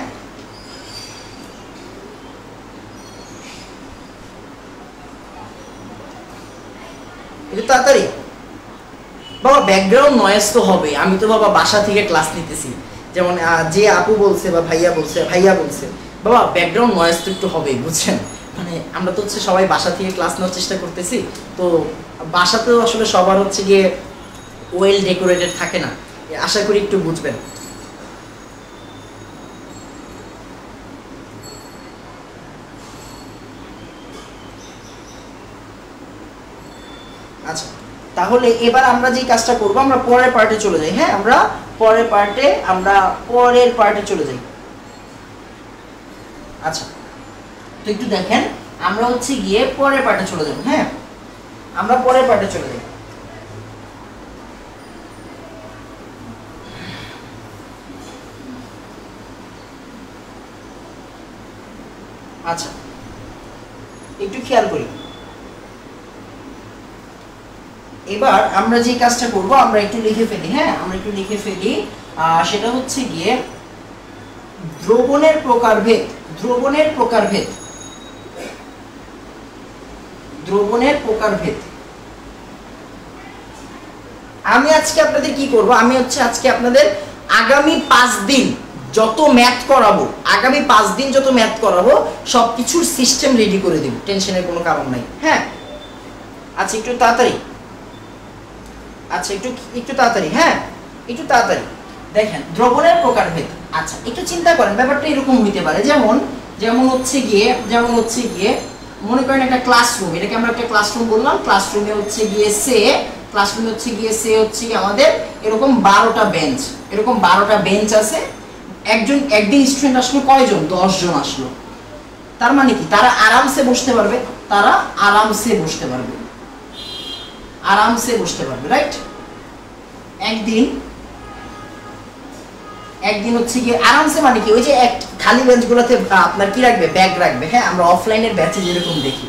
একটু তাড়াতাড়ি বাবা। ব্যাকগ্রাউন্ড নয়েজ তো হবে। আমি তো বাবা বাসা থেকে ক্লাস নিতেছি, যেমন যে আপু বলছে বা ভাইয়া বলছে বাবা ব্যাকগ্রাউন্ড নয়েজ তো একটু হবেই, বুঝছেন? মানে আমরা তো হচ্ছে সবাই বাসা থেকে ক্লাস নেওয়ার চেষ্টা করতেছি, তো বাসাতেও আসলে সবার হচ্ছে গিয়ে ওয়েল ডেকোরেটেড থাকে না। আশা করি একটু বুঝবেন। আচ্ছা, তাহলে এবার আমরা যে কাজটা করব, আমরা পরের পার্টে চলে যাই। হ্যাঁ, আমরা পরের পার্টে চলে যাই। আচ্ছা, তো একটু দেখেন, আমরা হচ্ছে গিয়ে পরের পার্টে চলে যাব। হ্যাঁ, আমরা পরের পার্টে চলে যাই। আচ্ছা, একটু খেয়াল করি। এবার আমরা যে কাজটা করব, আমরা একটু লিখে ফেলি। হ্যাঁ, আমরা একটু লিখে ফেলি। সেটা হচ্ছে গিয়ে দ্রবণের প্রকারভেদ। আমি আজকে আপনাদের কি করব, আমি হচ্ছে আজকে আপনাদের আগামী 5 দিন যত ম্যাথ করাবো, আগামী 5 দিন যত ম্যাথ করাবো সবকিছুর সিস্টেম রেডি করে দেব, টেনশনের কোনো কারণ নাই। হ্যাঁ আচ্ছা একটু তাড়াতাড়ি, আচ্ছা একটু তাড়াতাড়ি, হ্যাঁ একটু তাড়াতাড়ি দেখেন দ্রবণের প্রকারভেদ। আচ্ছা একটু চিন্তা করেন, ব্যাপারটা এরকম হইতে পারে যেমন হচ্ছে গিয়ে মনে করেন একটা ক্লাসরুম, এটাকে আমরা একটা ক্লাসরুম বললাম, ক্লাসরুমে হচ্ছে গিয়ে আমাদের এরকম 12টা বেঞ্চ, এরকম 12টা বেঞ্চ আছে। একদিন স্টুডেন্ট আসলো কয়জন? 10 জন আসলো। তার মানে কি তারা আরামসে বসতে পারবে, আরামসে বসতে পারবে, রাইট? একদিন হচ্ছে গিয়ে আরামসে মানে কি, ওই যে এক খালি বেঞ্চগুলোতে আপনার কি রাখবে? ব্যাগ রাখবে। হ্যাঁ আমরা অফলাইনের ব্যাচে যেরকম দেখি,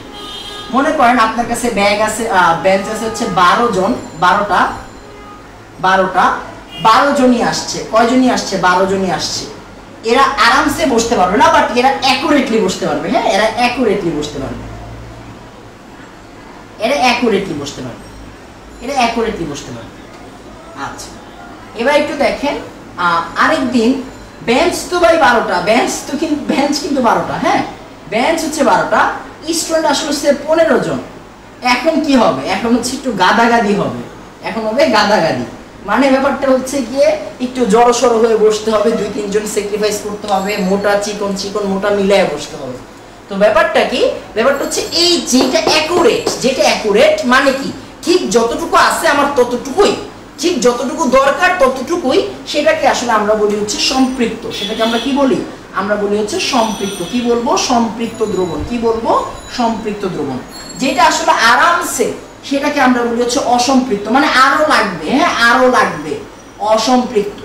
মনে করেন আপনার কাছে ব্যাগ আছে, বেঞ্চ আছে হচ্ছে 12 জন, 12 জনই আসছে। কয়জনই আসছে? 12 জনই আসছে। এরা আরামসে বসতে পারবে না, বাট এরা অ্যাকুরেটলি বসতে পারবে। হ্যাঁ এরা অ্যাকুরেটলি বসতে পারবে। আচ্ছা এবার একটু দেখেন, আরেকদিন বেঞ্চ তো ভাই 12টা, বেঞ্চ কিন্তু 12টা। হ্যাঁ বেঞ্চ হচ্ছে 12টা, স্টুডেন্ট আসলে 15 জন। এখন কি হবে? এখন হচ্ছে একটু গাদাগাদি হবে, মানে ব্যাপারটা হচ্ছে গিয়ে একটু জড়সড় হয়ে বসতে হবে, 2-3 জন স্যাক্রিফাইস করতে হবে, মোটা চিকন মোটা মিলায়ে বসতে হবে। তো ব্যাপারটা কি? ব্যাপারটা হচ্ছে এই যেটা অ্যাকুরেট মানে কি, ঠিক যতটুকু আছে আমার ততটুকুই, ঠিক যতটুকু দরকার ততটুকুই, সেটাকে আসলে আমরা বলি হচ্ছে সম্পৃক্ত। সেটাকে আমরা কি বলি? আমরা বলি হচ্ছে সম্পৃক্ত। কি বলবো? সম্পৃক্ত দ্রবণ। কি বলবো? সম্পৃক্ত দ্রবণ। যেটা আসলে আরামসে, সেটাকে আমরা বলি হচ্ছে অসম্পৃক্ত, মানে আরো লাগবে। হ্যাঁ আরো লাগবে, অসম্পৃক্ত।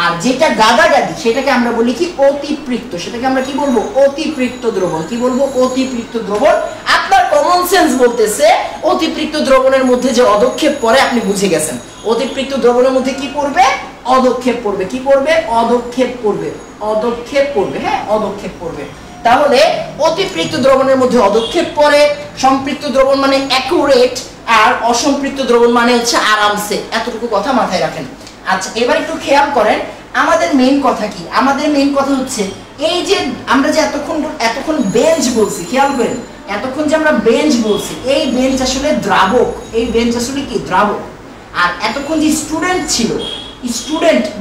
আর যেটা গাদাগাদি, সেটাকে আমরা বলি কি? অতিপৃক্ত। সেটাকে আমরা কি বলবো? অতিপৃক্ত দ্রবণ। কি বলবো? অতিপৃক্ত দ্রবণ। আপনার কমন সেন্স বলতেছে অতিপৃক্ত দ্রবণের মধ্যে যে অদক্ষেপ পড়ে আপনি বুঝে গেছেন। অতিপৃক্ত দ্রবণের মধ্যে কি পড়বে? অদক্ষেপ পড়বে। কি পড়বে? অদক্ষেপ পড়বে। হ্যাঁ অদক্ষেপ পড়বে। তাহলে অতিপৃক্ত দ্রবণের মধ্যে অদক্ষেপ পড়ে, সম্পৃক্ত দ্রবণ মানে অ্যাকুরেট, আর অসম্পৃক্ত দ্রবণ মানে হচ্ছে আরামসে। এতটুকু কথা মাথায় রাখেন। আচ্ছা এবার একটু খেয়াল করেন, আমাদের মেইন কথা কি? আমাদের মেইন কথা হচ্ছে এই যে আমরা যে এতক্ষণ বেঞ্চ বলছি, খেয়াল করেন এতক্ষণ যে আমরা বেঞ্চ বলছি, এই বেঞ্চ আসলে দ্রাবক। এই বেঞ্চ আসলে কি? দ্রাবক। আর এতক্ষণ যে স্টুডেন্ট ছিল,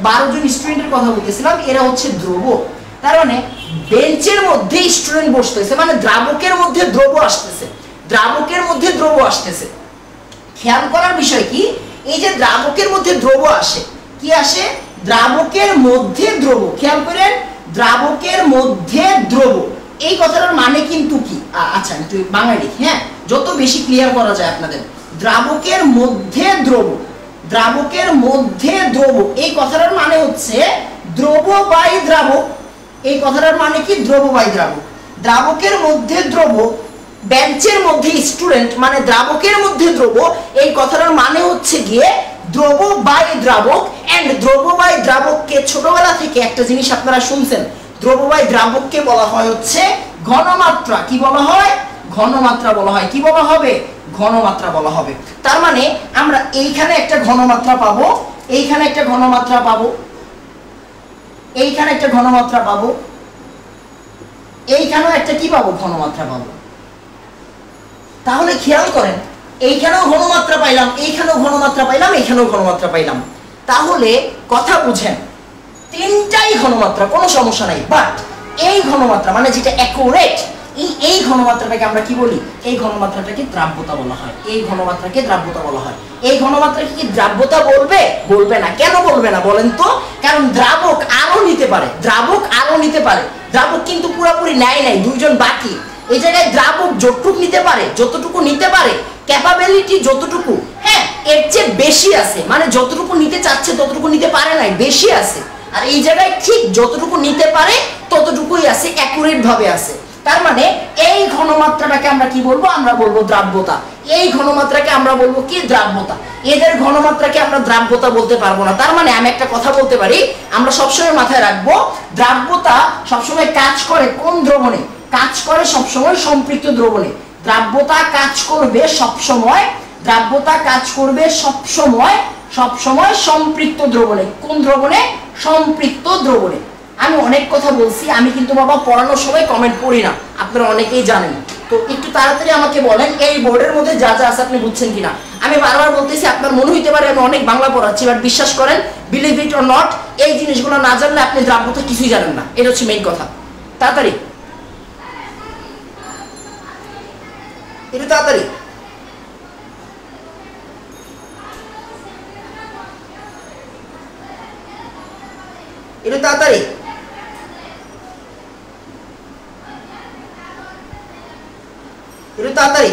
12 জন স্টুডেন্টের কথা বলতেছিলাম, এরা হচ্ছে দ্রবক। তার মানে বেঞ্চের মধ্যে স্টুডেন্ট বসতেছে, মানে দ্রাবকের মধ্যে দ্রব আসতেছে। খেয়াল করার বিষয় কি, এই যে দ্রাবকের মধ্যে দ্রব আসে, কি আসে? দ্রাবকের মধ্যে দ্রব। খেয়াল করেন, দ্রাবকের মধ্যে দ্রব, এই কথাটার মানে কিন্তু কি? আচ্ছা একটু বাংলা লিখি, হ্যাঁ যত বেশি ক্লিয়ার করা যায় আপনাদের। দ্রাবকের মধ্যে দ্রব, এই কথাটার মানে হচ্ছে দ্রব বাই দ্রাবক। এই কথাটার মানে কি? দ্রব বাই দ্রাবক। দ্রাবকের মধ্যে দ্রব, বেঞ্চের মধ্যে স্টুডেন্ট, মানে দ্রাবকের মধ্যে দ্রব। এই কথাটার মানে হচ্ছে গিয়ে দ্রব বাই দ্রাবক। এন্ড দ্রব বাই দ্রাবককে ছোটবেলা থেকে একটা জিনিস আপনারা শুনছেন, দ্রব বাই দ্রাবককে বলা হয় হচ্ছে ঘনমাত্রা। কি বলা হয়? ঘনমাত্রা বলা হয়। কি বলা হবে? ঘনমাত্রা বলা হবে। তার মানে আমরা এইখানে একটা ঘনমাত্রা পাবো, এইখানে একটা ঘনমাত্রা পাবো, এইখানে একটা ঘনমাত্রা পাবো, এইখানেও একটা কি পাবো? ঘনমাত্রা পাবো। তাহলে খেয়াল করেন, এইখানেও ঘনমাত্রা পাইলাম, এইখানেও ঘনমাত্রা পাইলাম, এইখানেও ঘনমাত্রা পাইলাম। তাহলে কথা বুঝেন, তিনটাই ঘনমাত্রা, কোনো সমস্যা নাই। বাট এই ঘনমাত্রা মানে যেটা অ্যাকুরেট, এই ঘনমাত্রাটাকে আমরা কি বলি? এই ঘনমাত্রাটাকে দ্রাব্যতা বলা হয়। এই ঘনমাত্রাকে দ্রাব্যতা বলা হয়। এই ঘনমাত্রাকে কি দ্রাব্যতা বলবে? বলবে না। কেন বলবে না বলেন তো? কারণ দ্রাবক আরো নিতে পারে, দ্রাবক কিন্তু পুরোপুরি নেয় নাই, 2 জন বাকি। এই জায়গায় দ্রাবক যতটুকু নিতে পারে, ক্যাপাবিলিটি যতটুকু, হ্যাঁ এর চেয়ে বেশি আছে, মানে যতটুকু নিতে চাচ্ছে ততটুকু নিতে পারে নাই, বেশি আছে। আর এই জায়গায় ঠিক যতটুকু নিতে পারে ততটুকুই আছে, অ্যাকুরেট ভাবে আছে। তার মানে এই ঘনমাত্রাটাকে আমরা কি বলবো? আমরা বলবো দ্রাব্যতা। এই ঘনমাত্রাকে আমরা বলবো কি? দ্রাব্যতা। এদের ঘনমাত্রাকে আমরা দ্রাব্যতা বলতে পারবো না। তার মানে আমি একটা কথা বলতে পারি, আমরা সবসময় মাথায় রাখবো, দ্রাব্যতা সবসময় কাজ করে কোন দ্রবণে? কাজ করে সবসময় সম্পৃক্ত দ্রবণে। দ্রাব্যতা কাজ করবে সবসময় সব সময় সম্পৃক্ত দ্রবণে। কোন দ্রবণে? সম্পৃক্ত দ্রবণে। আমি অনেক কথা বলছি, আমি কিন্তু বাবা পড়ানোর সময় কমেন্ট পড়ি না, আপনারা অনেকেই জানেন। তো একটু তাড়াতাড়ি আমাকে বলেন এই বোর্ডের মধ্যে যা যা আছে আপনি বুঝছেন কিনা। আমি বারবার বলতেছি, আপনার মনে হইতে পারে আমি অনেক বাংলা পড়াচ্ছি, বাট বিশ্বাস করেন, বিলিভ ইট অর নট, এই জিনিসগুলো না জানলে আপনি দ্রাব্যতা কিছুই জানেন না। এটা হচ্ছে মেইন কথা। তাড়াতাড়ি, একটু তাড়াতাড়ি। একটু তাড়াতাড়ি। একটু তাড়াতাড়ি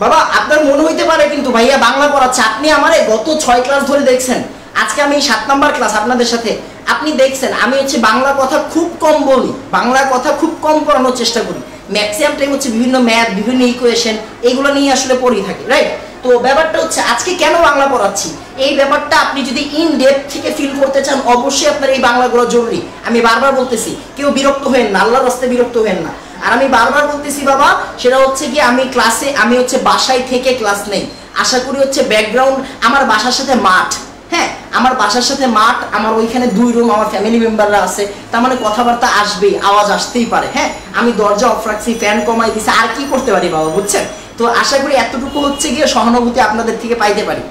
বাবা। আপনার মনে হইতে পারে কিন্তু ভাইয়া বাংলা পড়াচ্ছে, আপনি আমারে গত 6 ক্লাস ধরে দেখছেন, আজকে আমি 7 নাম্বার ক্লাস আপনাদের সাথে, আপনি দেখছেন আমি হচ্ছে বাংলা কথা খুব কম বলি, বাংলা কথা খুব কম পড়ানোর চেষ্টা করি। ম্যাক্সিমাম টাইম হচ্ছে বিভিন্ন ম্যাথ, বিভিন্ন ইকুয়েশন, এগুলো নিয়ে আসলে পড়ি থাকি, রাইট? তো ব্যাপারটা হচ্ছে আজকে কেন বাংলা পড়াচ্ছি, এই ব্যাপারটা আপনি যদি ইন ডেপথ থেকে ফিল করতে চান, অবশ্যই আপনার এই বাংলাগুলো জরুরি। আমি বারবার বলতেছি, কেউ বিরক্ত হবেন না, আল্লাহর রাস্তায় বিরক্ত হবেন না। আর আমি বারবার বলতেছি বাবা, সেটা হচ্ছে কি আমি ক্লাসে, আমি হচ্ছে বাসায় থেকে ক্লাস নেই। আশা করি হচ্ছে ব্যাকগ্রাউন্ড, আমার বাসার সাথে মাঠ, হ্যাঁ আমার বাসার সাথে মাঠ, আমার ওইখানে 2 রুম, আমার ফ্যামিলি মেম্বাররা আছে, তার মানে কথাবার্তা আসবেই, আওয়াজ আসতেই পারে। হ্যাঁ আমি দরজা অফ রাখছি, ফ্যান কমাই দিছি, আর কি করতে পারি বাবা, বুঝছেন? তো আশা করি এতটুকু হচ্ছে গিয়ে সহানুভূতি আপনাদের থেকে পাইতে পারি।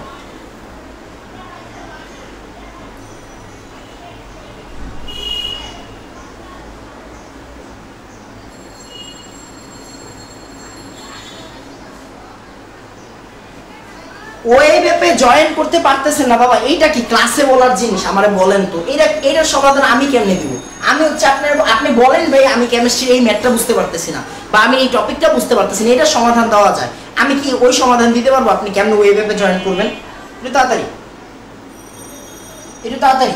ওয়েবে জয়েন করতে পারতেছেন না বাবা, এইটা কি ক্লাসে বলার জিনিস? আমারে বলেন তো, এটার সমাধান আমি কেমনে দিব? আমি হচ্ছে আপনি বলেন ভাই আমি কেমিস্ট্রি এই ম্যাথটা বুঝতে পারতেছি না, বা আমি এই টপিকটা বুঝতে পারতেছি না, এটার সমাধান দেওয়া যায়, আমি কি ওই সমাধান দিতে পারবো? আপনি কেমনে ওয়েবে জয়েন করবেন? একটু তাড়াতাড়ি, একটু তাড়াতাড়ি।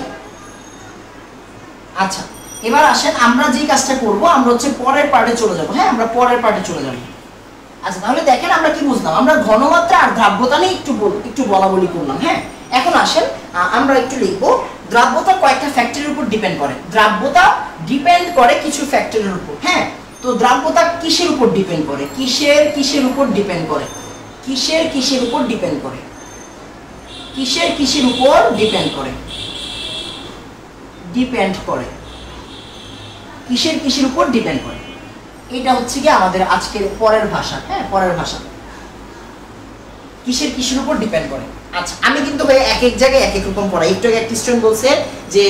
আচ্ছা এবার আসেন, আমরা যে কাজটা করব, আমরা হচ্ছে পরের পার্টে চলে যাব। হ্যাঁ আমরা পরের পার্টে চলে যাব। আচ্ছা তাহলে দেখেন আমরা কি বুঝলাম, আমরা ঘনমাত্রা আর দ্রাব্যতা নিয়ে একটু বলা বলি করলাম। হ্যাঁ এখন আসেন আমরা একটু লিখবো, দ্রাব্যতা কয়েকটা ফ্যাক্টরের উপর ডিপেন্ড করে। দ্রাব্যতা ডিপেন্ড করে কিছু ফ্যাক্টরের উপর। হ্যাঁ তো দ্রাব্যতা কিসের উপর ডিপেন্ড করে? কিসের উপর ডিপেন্ড করে? কিসের উপর ডিপেন্ড করে? কিসের উপর ডিপেন্ড করে? ডিপেন্ড করে কিসের উপর ডিপেন্ড করে? এটা হচ্ছে কি আমাদের আজকের পরের ভাষা। হ্যাঁ পরের ভাষা, কিসের উপর ডিপেন্ড করে। আচ্ছা আমি কিন্তু ভাই এক এক জায়গায় এক এক রকম পড়াই। একটু আগে একটা স্টুডেন্ট বলছে যে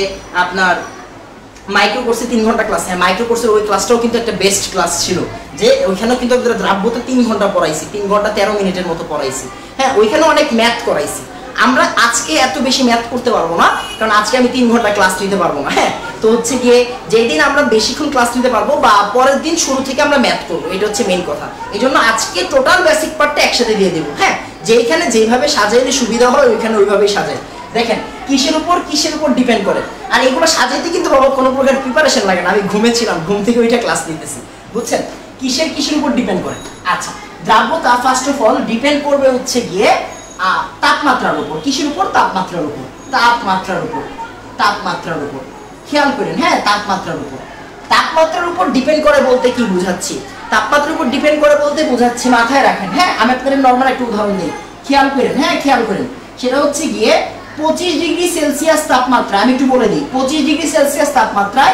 আপনার মাইক্রো কোর্সে 3 ঘন্টা ক্লাস। হ্যাঁ মাইক্রো কোর্সের ওই ক্লাসটাও কিন্তু একটা বেস্ট ক্লাস ছিল, যে ওইখানেও কিন্তু দ্রাব্যতা 3 ঘন্টা পড়াইছি, 3 ঘন্টা 13 মিনিটের মতো পড়াইছি। হ্যাঁ ওইখানে অনেক ম্যাথ করাইছি। আমরা আজকে এত বেশি ম্যাথ করতে পারবো না, কারণ আজকে আমি 3 ঘন্টা ক্লাস নিতে পারবো না। হ্যাঁ তো হচ্ছে গিয়ে যেই দিন আমরা বেশিক্ষণ ক্লাস নিতে পারবো, বা পরের দিন শুরু থেকে আমরা ম্যাথ করবো, এটা হচ্ছে মেইন কথা। এই জন্য আজকে টোটাল বেসিক পার্টটা একসাথে দিয়ে দেবো। হ্যাঁ যেখানে যেভাবে সাজাইলে সুবিধা হয় ওইখানে ওইভাবেই সাজাই। দেখেন কিসের উপর ডিপেন্ড করে। আর এগুলো সাজাইতে কিন্তু বাবা কোনো প্রকার প্রিপারেশন লাগে না, আমি ঘুমেছিলাম, ঘুম থেকে ওইটা ক্লাস নিতেছি, বুঝছেন? কিসের উপর ডিপেন্ড করে? আচ্ছা দ্রাব্যতা ফার্স্ট অফ অল ডিপেন্ড করবে হচ্ছে গিয়ে তাপমাত্রার উপর। কিসের উপর? তাপমাত্রার উপর। তাপমাত্রার উপর খেয়াল করেন। হ্যাঁ তাপমাত্রার উপর ডিপেন্ড করে বলতে কি বুঝাচ্ছি? তাপমাত্রার উপর ডিপেন্ড করে বলতে বোঝাচ্ছি, মাথায় রাখেন। হ্যাঁ আমি আপনাদের নরমাল একটা উদাহরণ দিই, খেয়াল করেন। হ্যাঁ খেয়াল করেন, সেটা হচ্ছে গিয়ে 25 ডিগ্রি সেলসিয়াস তাপমাত্রা, আমি একটু বলে দিই, 25 ডিগ্রি সেলসিয়াস তাপমাত্রায়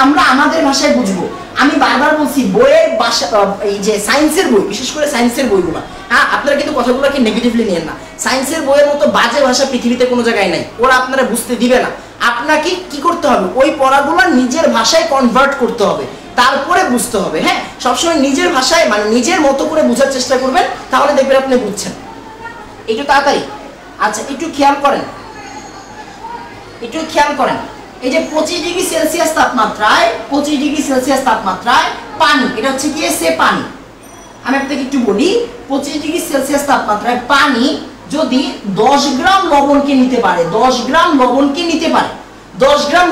আমরা আমাদের ভাষায় বুঝবো। আমি বারবার বলছি বইয়ের ভাষা, এই যে সায়েন্সের বই, বিশেষ করে সায়েন্সের বইগুলো, হ্যাঁ আপনারা কিন্তু কথাগুলোকে নেগেটিভলি নেন না। সায়েন্সের বইয়ের মতো বাজে ভাষা পৃথিবীতে কোনো জায়গায় নাই, ওরা আপনারা বুঝতে দিবে না। আপনাকে কি করতে হবে? ওই পড়াগুলো নিজের ভাষায় কনভার্ট করতে হবে, তারপরে বুঝতে হবে। হ্যাঁ সবসময় নিজের ভাষায়, মানে নিজের মতো করে বোঝার চেষ্টা করবেন, তাহলে দেখবেন আপনি বুঝছেন। একটু তাড়াতাড়ি। আচ্ছা একটু খেয়াল করেন, এই যে 25 ডিগ্রি সেলসিয়াস তাপমাত্রায় পানি, এটা হচ্ছে কি সে পানি। আমি আপনাকে একটু বলি, 25 ডিগ্রি সেলসিয়াস তাপমাত্রায় পানি যদি 10 গ্রাম লবণকে নিতে পারে, 10 গ্রাম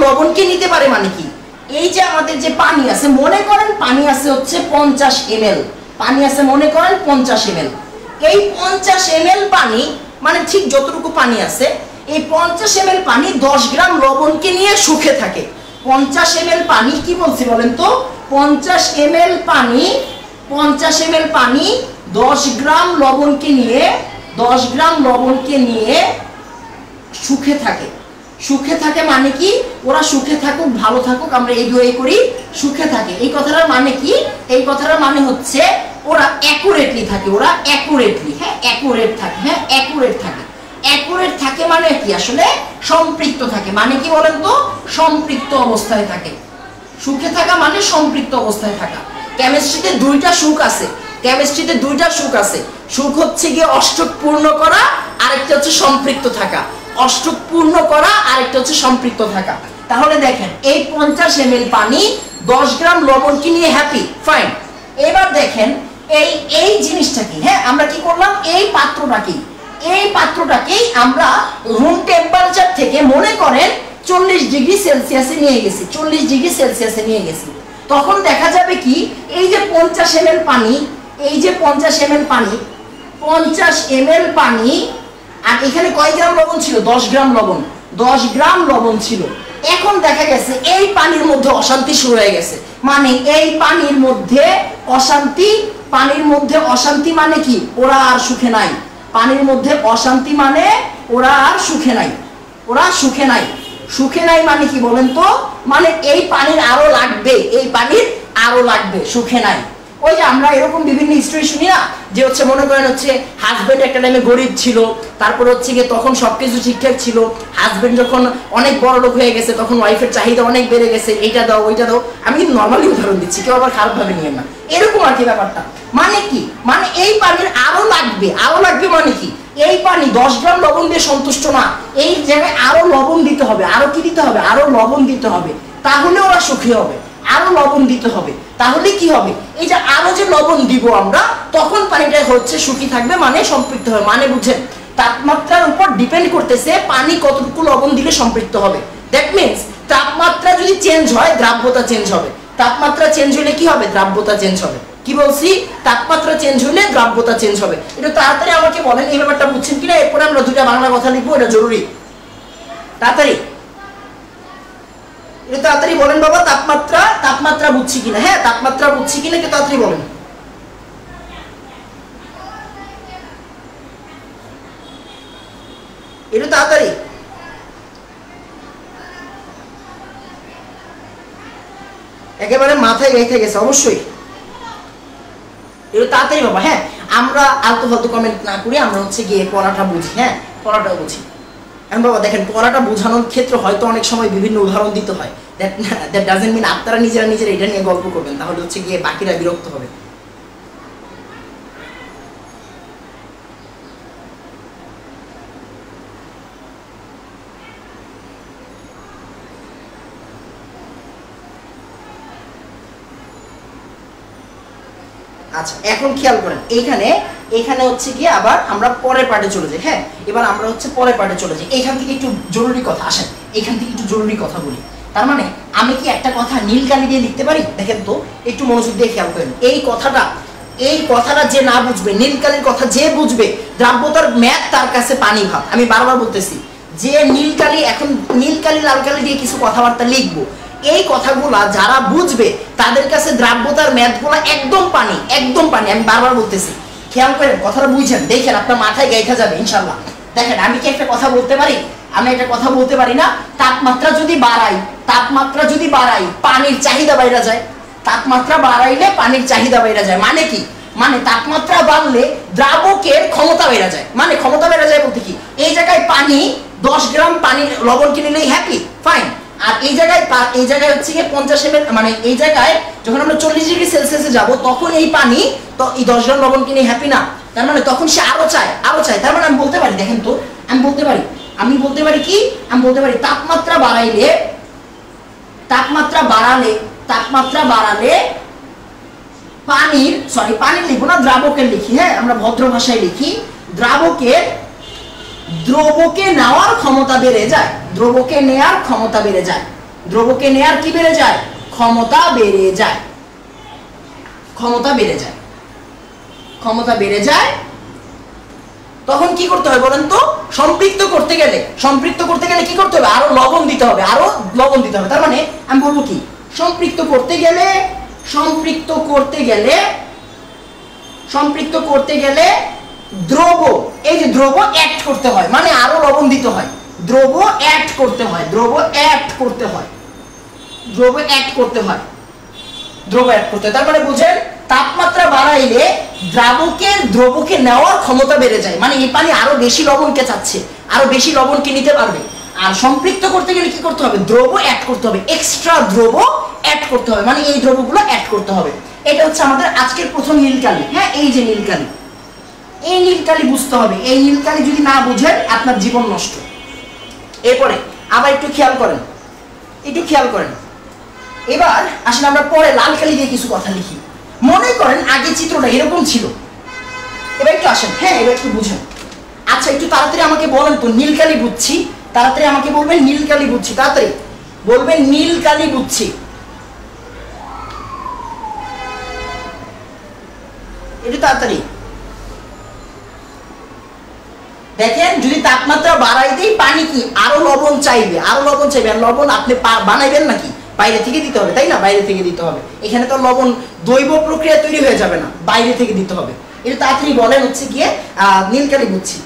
লবণকে নিতে পারে মানে কি? এই যে আমাদের যে পানি আছে, মনে করেন পানি আছে হচ্ছে 50 ml, মনে করেন 50 ml। এই 50 ml পানি মানে ঠিক যতটুকু পানি আছে, এই 50 ml পানি 10 গ্রাম লবণকে নিয়ে সুখে থাকে। 50 ml পানি কি বলছি বলেন তো? 50 ml পানি 10 গ্রাম লবণকে নিয়ে সুখে থাকে। সুখে থাকে মানে কি? ওরা সুখে থাকুক, ভালো থাকুক, আমরা এই দোয়াই করি, সুখে থাকে। এই কথাটার মানে কি? এই কথাটার মানে হচ্ছে ওরা অ্যাকুরেটলি থাকে, ওরা অ্যাকুরেটলি, হ্যাঁ অ্যাকুরেট থাকে, হ্যাঁ অ্যাকুরেট থাকে। অ্যাকুরেট থাকে মানে কি? আসলে সম্পৃক্ত থাকে। মানে কি বলেন তো? সম্পৃক্ত অবস্থায় থাকে। সুখে থাকা মানে সম্পৃক্ত অবস্থায় থাকা। কেমিস্ট্রিতে দুইটা সুখ আছে, কেমিস্ট্রিতে দুইটা সুখ আছে। সুখ হচ্ছে গিয়ে অষ্টক পূর্ণ করা, আরেকটা হচ্ছে সম্পৃক্ত থাকা। অষ্টক পূর্ণ করা, আরেকটা হচ্ছে সম্পৃক্ত থাকা। তাহলে দেখেন এই 50 ml পানি 10 গ্রাম লবণ কি নিয়ে হ্যাপি, ফাইন। এবার দেখেন এই জিনিসটা কি, হ্যাঁ আমরা কি করলাম, এই পাত্রটাকেই আমরা রুম টেম্পারেচার থেকে মনে করেন 40 ডিগ্রি সেলসিয়াসে নিয়ে গেছি, 40 ডিগ্রি সেলসিয়াসে নিয়ে গেছি। তখন দেখা যাবে কি, এই যে 50 ml পানি, এই যে 50 ml পানি, 50 ml পানি, আর এখানে কয় গ্রাম লবণ ছিল? 10 গ্রাম লবণ, 10 গ্রাম লবণ ছিল। এখন দেখা গেছে এই পানির মধ্যে অশান্তি শুরু হয়ে গেছে। মানে এই পানির মধ্যে অশান্তি, পানির মধ্যে অশান্তি মানে কি? ওরা আর সুখে নাই। পানির মধ্যে অশান্তি মানে ওরা আর সুখে নাই, ওরা সুখে নাই। সুখে নাই মানে কি বলেন তো? মানে এই পানির আরো লাগবে, এই পানির আরো লাগবে, সুখে নাই। ওই যে আমরা এরকম বিভিন্ন স্টোরি শুনি না, যে হচ্ছে মনে করেন হচ্ছে হাজবেন্ড একটা টাইমে গরিব ছিল, তারপর হচ্ছে গিয়ে তখন সবকিছু ঠিকঠাক ছিল, হাজবেন্ড যখন অনেক বড় লোক হয়ে গেছে তখন ওয়াইফের চাহিদা অনেক বেড়ে গেছে, এইটা দাও ওইটা দাও। আমি কিন্তু নর্মালি উদাহরণ দিচ্ছি, কেউ আবার খারাপ ভাবে নিয়ে না। এরকম আর কি ব্যাপারটা। মানে কি? মানে এই পানির আরো লাগবে, আরো লাগবে মানে কি? এই পানি 10 গ্রাম লবণ দিয়ে সন্তুষ্ট না, এই জায়গায় আরো লবণ দিতে হবে। আরো কি দিতে হবে? আরো লবণ দিতে হবে, তাহলে ওরা সুখী হবে। আরো লবণ দিতে হবে, তাহলে কি হবে? এই যে আরো যে লবণ দিব আমরা, তখন পানিটা হচ্ছে সুখী থাকবে, মানে সম্পৃক্ত হবে। মানে বুঝেন, তাপমাত্রার উপর ডিপেন্ড করতেছে পানি কতটুকু লবণ দিলে সম্পৃক্ত হবে। দ্যাট মিন্স তাপমাত্রা যদি চেঞ্জ হয়, দ্রাব্যতা চেঞ্জ হবে। তাপমাত্রা চেঞ্জ হলে কি হবে? দ্রাব্যতা চেঞ্জ হবে। কি বলছি? তাপমাত্রা চেঞ্জ হলে দ্রাব্যতা চেঞ্জ হবে। এটা তাড়াতাড়ি আমাকে বলেন, এই ব্যাপারটা বুঝছেন কিনা? এরপরে আমরা দুটা বাংলা কথা লিখবো, এটা জরুরি। তাড়াতাড়ি এটা তাড়াতাড়ি বলেন বাবা। তাপমাত্রা বুঝছি কিনা? হ্যাঁ তাপমাত্রা বুঝছি কিনা, একটু তাড়াতাড়ি বলেন। এটা তাড়াতাড়ি। একেবারে মাথায় গেঁথে গেছে, অবশ্যই এটা তাড়াতাড়ি বাবা। হ্যাঁ আমরা আলতু ফালতু কমেন্ট না করি, আমরা হচ্ছে গিয়ে পড়াটা বুঝি। হ্যাঁ পড়াটা বুঝি। এখন বাবা দেখেন, পড়াটা বোঝানোর ক্ষেত্রে হয়তো অনেক সময় বিভিন্ন উদাহরণ দিতে হয়। দ্যাট ডাজন্ট মিন আপনারা নিজেরা এটা নিয়ে গল্প করবেন, তাহলে হচ্ছে গিয়ে বাকিরা বিরক্ত হবে। আচ্ছা এখন খেয়াল করেন, এখানে হচ্ছে গিয়ে আবার আমরা পরের পার্টে চলে যাই। হ্যাঁ এবার আমরা হচ্ছে পরের পার্টে চলে যাই। এখান থেকে একটু জরুরি কথা, আসেন এখান থেকে একটু জরুরি কথা বলি। তার মানে আমি কি একটা কথা নীল কালি দিয়ে লিখতে পারি? দেখেন তো, একটু মনোযোগ দিয়ে খেয়াল করেন। এই কথাটা যে না বুঝবে, নীল কালির কথা যে বুঝবে, দ্রাব্যতার ম্যাথ তার কাছে পানি ভাব। আমি বারবার বলতেছি যে নীল কালি, এখন নীল কালি লাল কালি দিয়ে কিছু কথাবার্তা লিখবো, এই কথাগুলা যারা বুঝবে তাদের কাছে দ্রাব্যতার ম্যাথগুলা একদম পানি, একদম পানি। আমি বারবার বলতেছি, খেয়াল করেন কথাটা বুঝছেন, দেখেন আপনার মাথায় গেঁথে যাবে ইনশাল্লাহ। দেখেন আমি কি একটা কথা বলতে পারি? আমি একটা কথা বলতে পারি না, তাপমাত্রা যদি বাড়াই পানির চাহিদা বাইরে যায়। তাপমাত্রা বাড়াইলে পানির চাহিদা বাইরে যায়। মানে কি? মানে তাপমাত্রা বাড়লে দ্রাবকের ক্ষমতা বেড়ে যায়। মানে ক্ষমতা বেড়ে যায় বলতে কি, এই জায়গায় পানি 10 গ্রাম পানির লবণ কিনে নিলেই হ্যাপি, ফাইন। আর এই জায়গায় হচ্ছে গিয়ে 50 ml, মানে এই জায়গায় যখন আমরা 40 ডিগ্রি সেলসিয়াসে যাব, তখন এই পানি তো এই 10 গ্রাম লবণ কিনে হ্যাপি না। তার মানে তখন সে আরো চায়। তার মানে আমি বলতে পারি, দেখেন তো, আমি বলতে পারি কি, আমি বলতে পারি তাপমাত্রা বাড়ালে পানির লিখবো না, দ্রাবকের লিখি। হ্যাঁ আমরা ভদ্র ভাষায় লিখি, দ্রবকে নেওয়ার ক্ষমতা বেড়ে যায়। দ্রবকে নেওয়ার ক্ষমতা বেড়ে যায়। দ্রবকে নেওয়ার কি বেড়ে যায়? ক্ষমতা বেড়ে যায়। ক্ষমতা বেড়ে যায়। তখন কি করতে হবে বলেন তো? সম্পৃক্ত করতে গেলে কি করতে হবে? আরো লবণ দিতে হবে। তার মানে আমি বলবো কি, সম্পৃক্ত করতে গেলে দ্রব, এই যে দ্রব অ্যাড করতে হয়, মানে আরো লবণ দিতে হয়। দ্রব অ্যাড করতে হয়, দ্রব অ্যাড করতে হয়, দ্রব অ্যাড করতে হয়, দ্রব অ্যাড করতে হয়। তার মানে বুঝেন তাপমাত্রা বাড়াইলে দ্রবকে নেওয়ার ক্ষমতা বেড়ে যায়, মানে এই পানি আরো বেশি লবণকে চাচ্ছে, আরো বেশি লবণকে নিতে পারবে। আর সম্পৃক্ত করতে গেলে কি করতে হবে? দ্রব অ্যাড করতে হবে, এক্সট্রা দ্রব অ্যাড করতে হবে, মানে এই দ্রবগুলো অ্যাড করতে হবে। এটা হচ্ছে আমাদের আজকের প্রথম নীলকালি। হ্যাঁ, এই যে নীলকালি, এই নীলকালি বুঝতে হবে। এই নীলকালি যদি না বুঝেন আপনার জীবন নষ্ট। এরপরে আবার একটু খেয়াল করেন, একটু খেয়াল করেন। এবার আসলে আমরা পরে লাল কালি দিয়ে কিছু কথা লিখি। মনে করেন আগে চিত্রটা এরকম ছিল, এবার একটু আসেন, হ্যাঁ এবার একটু বুঝেন। আচ্ছা একটু তাড়াতাড়ি আমাকে বলেন তো, নীলকালি বুঝছি, তাড়াতাড়ি আমাকে বলবেন নীলকালি বুঝছি, তাড়াতাড়ি বলবেন নীলকালি বুঝছি। একটু তাড়াতাড়ি দেখেন, যদি তাপমাত্রা বাড়াই দেই পানি কি আরো লবণ চাইবে, আরো লবণ চাইবে। আর লবণ আপনি বানাইবেন নাকি? বাইরে থেকে দিতে হবে, তাই না? বাইরে থেকে দিতে হবে। এখানে তো লবণ দৈব প্রক্রিয়া তৈরি হয়ে যাবে না, বাইরে থেকে দিতে হবে। এটা তাড়াতাড়ি বলেন হচ্ছে গিয়ে নীলকালি বুঝছি।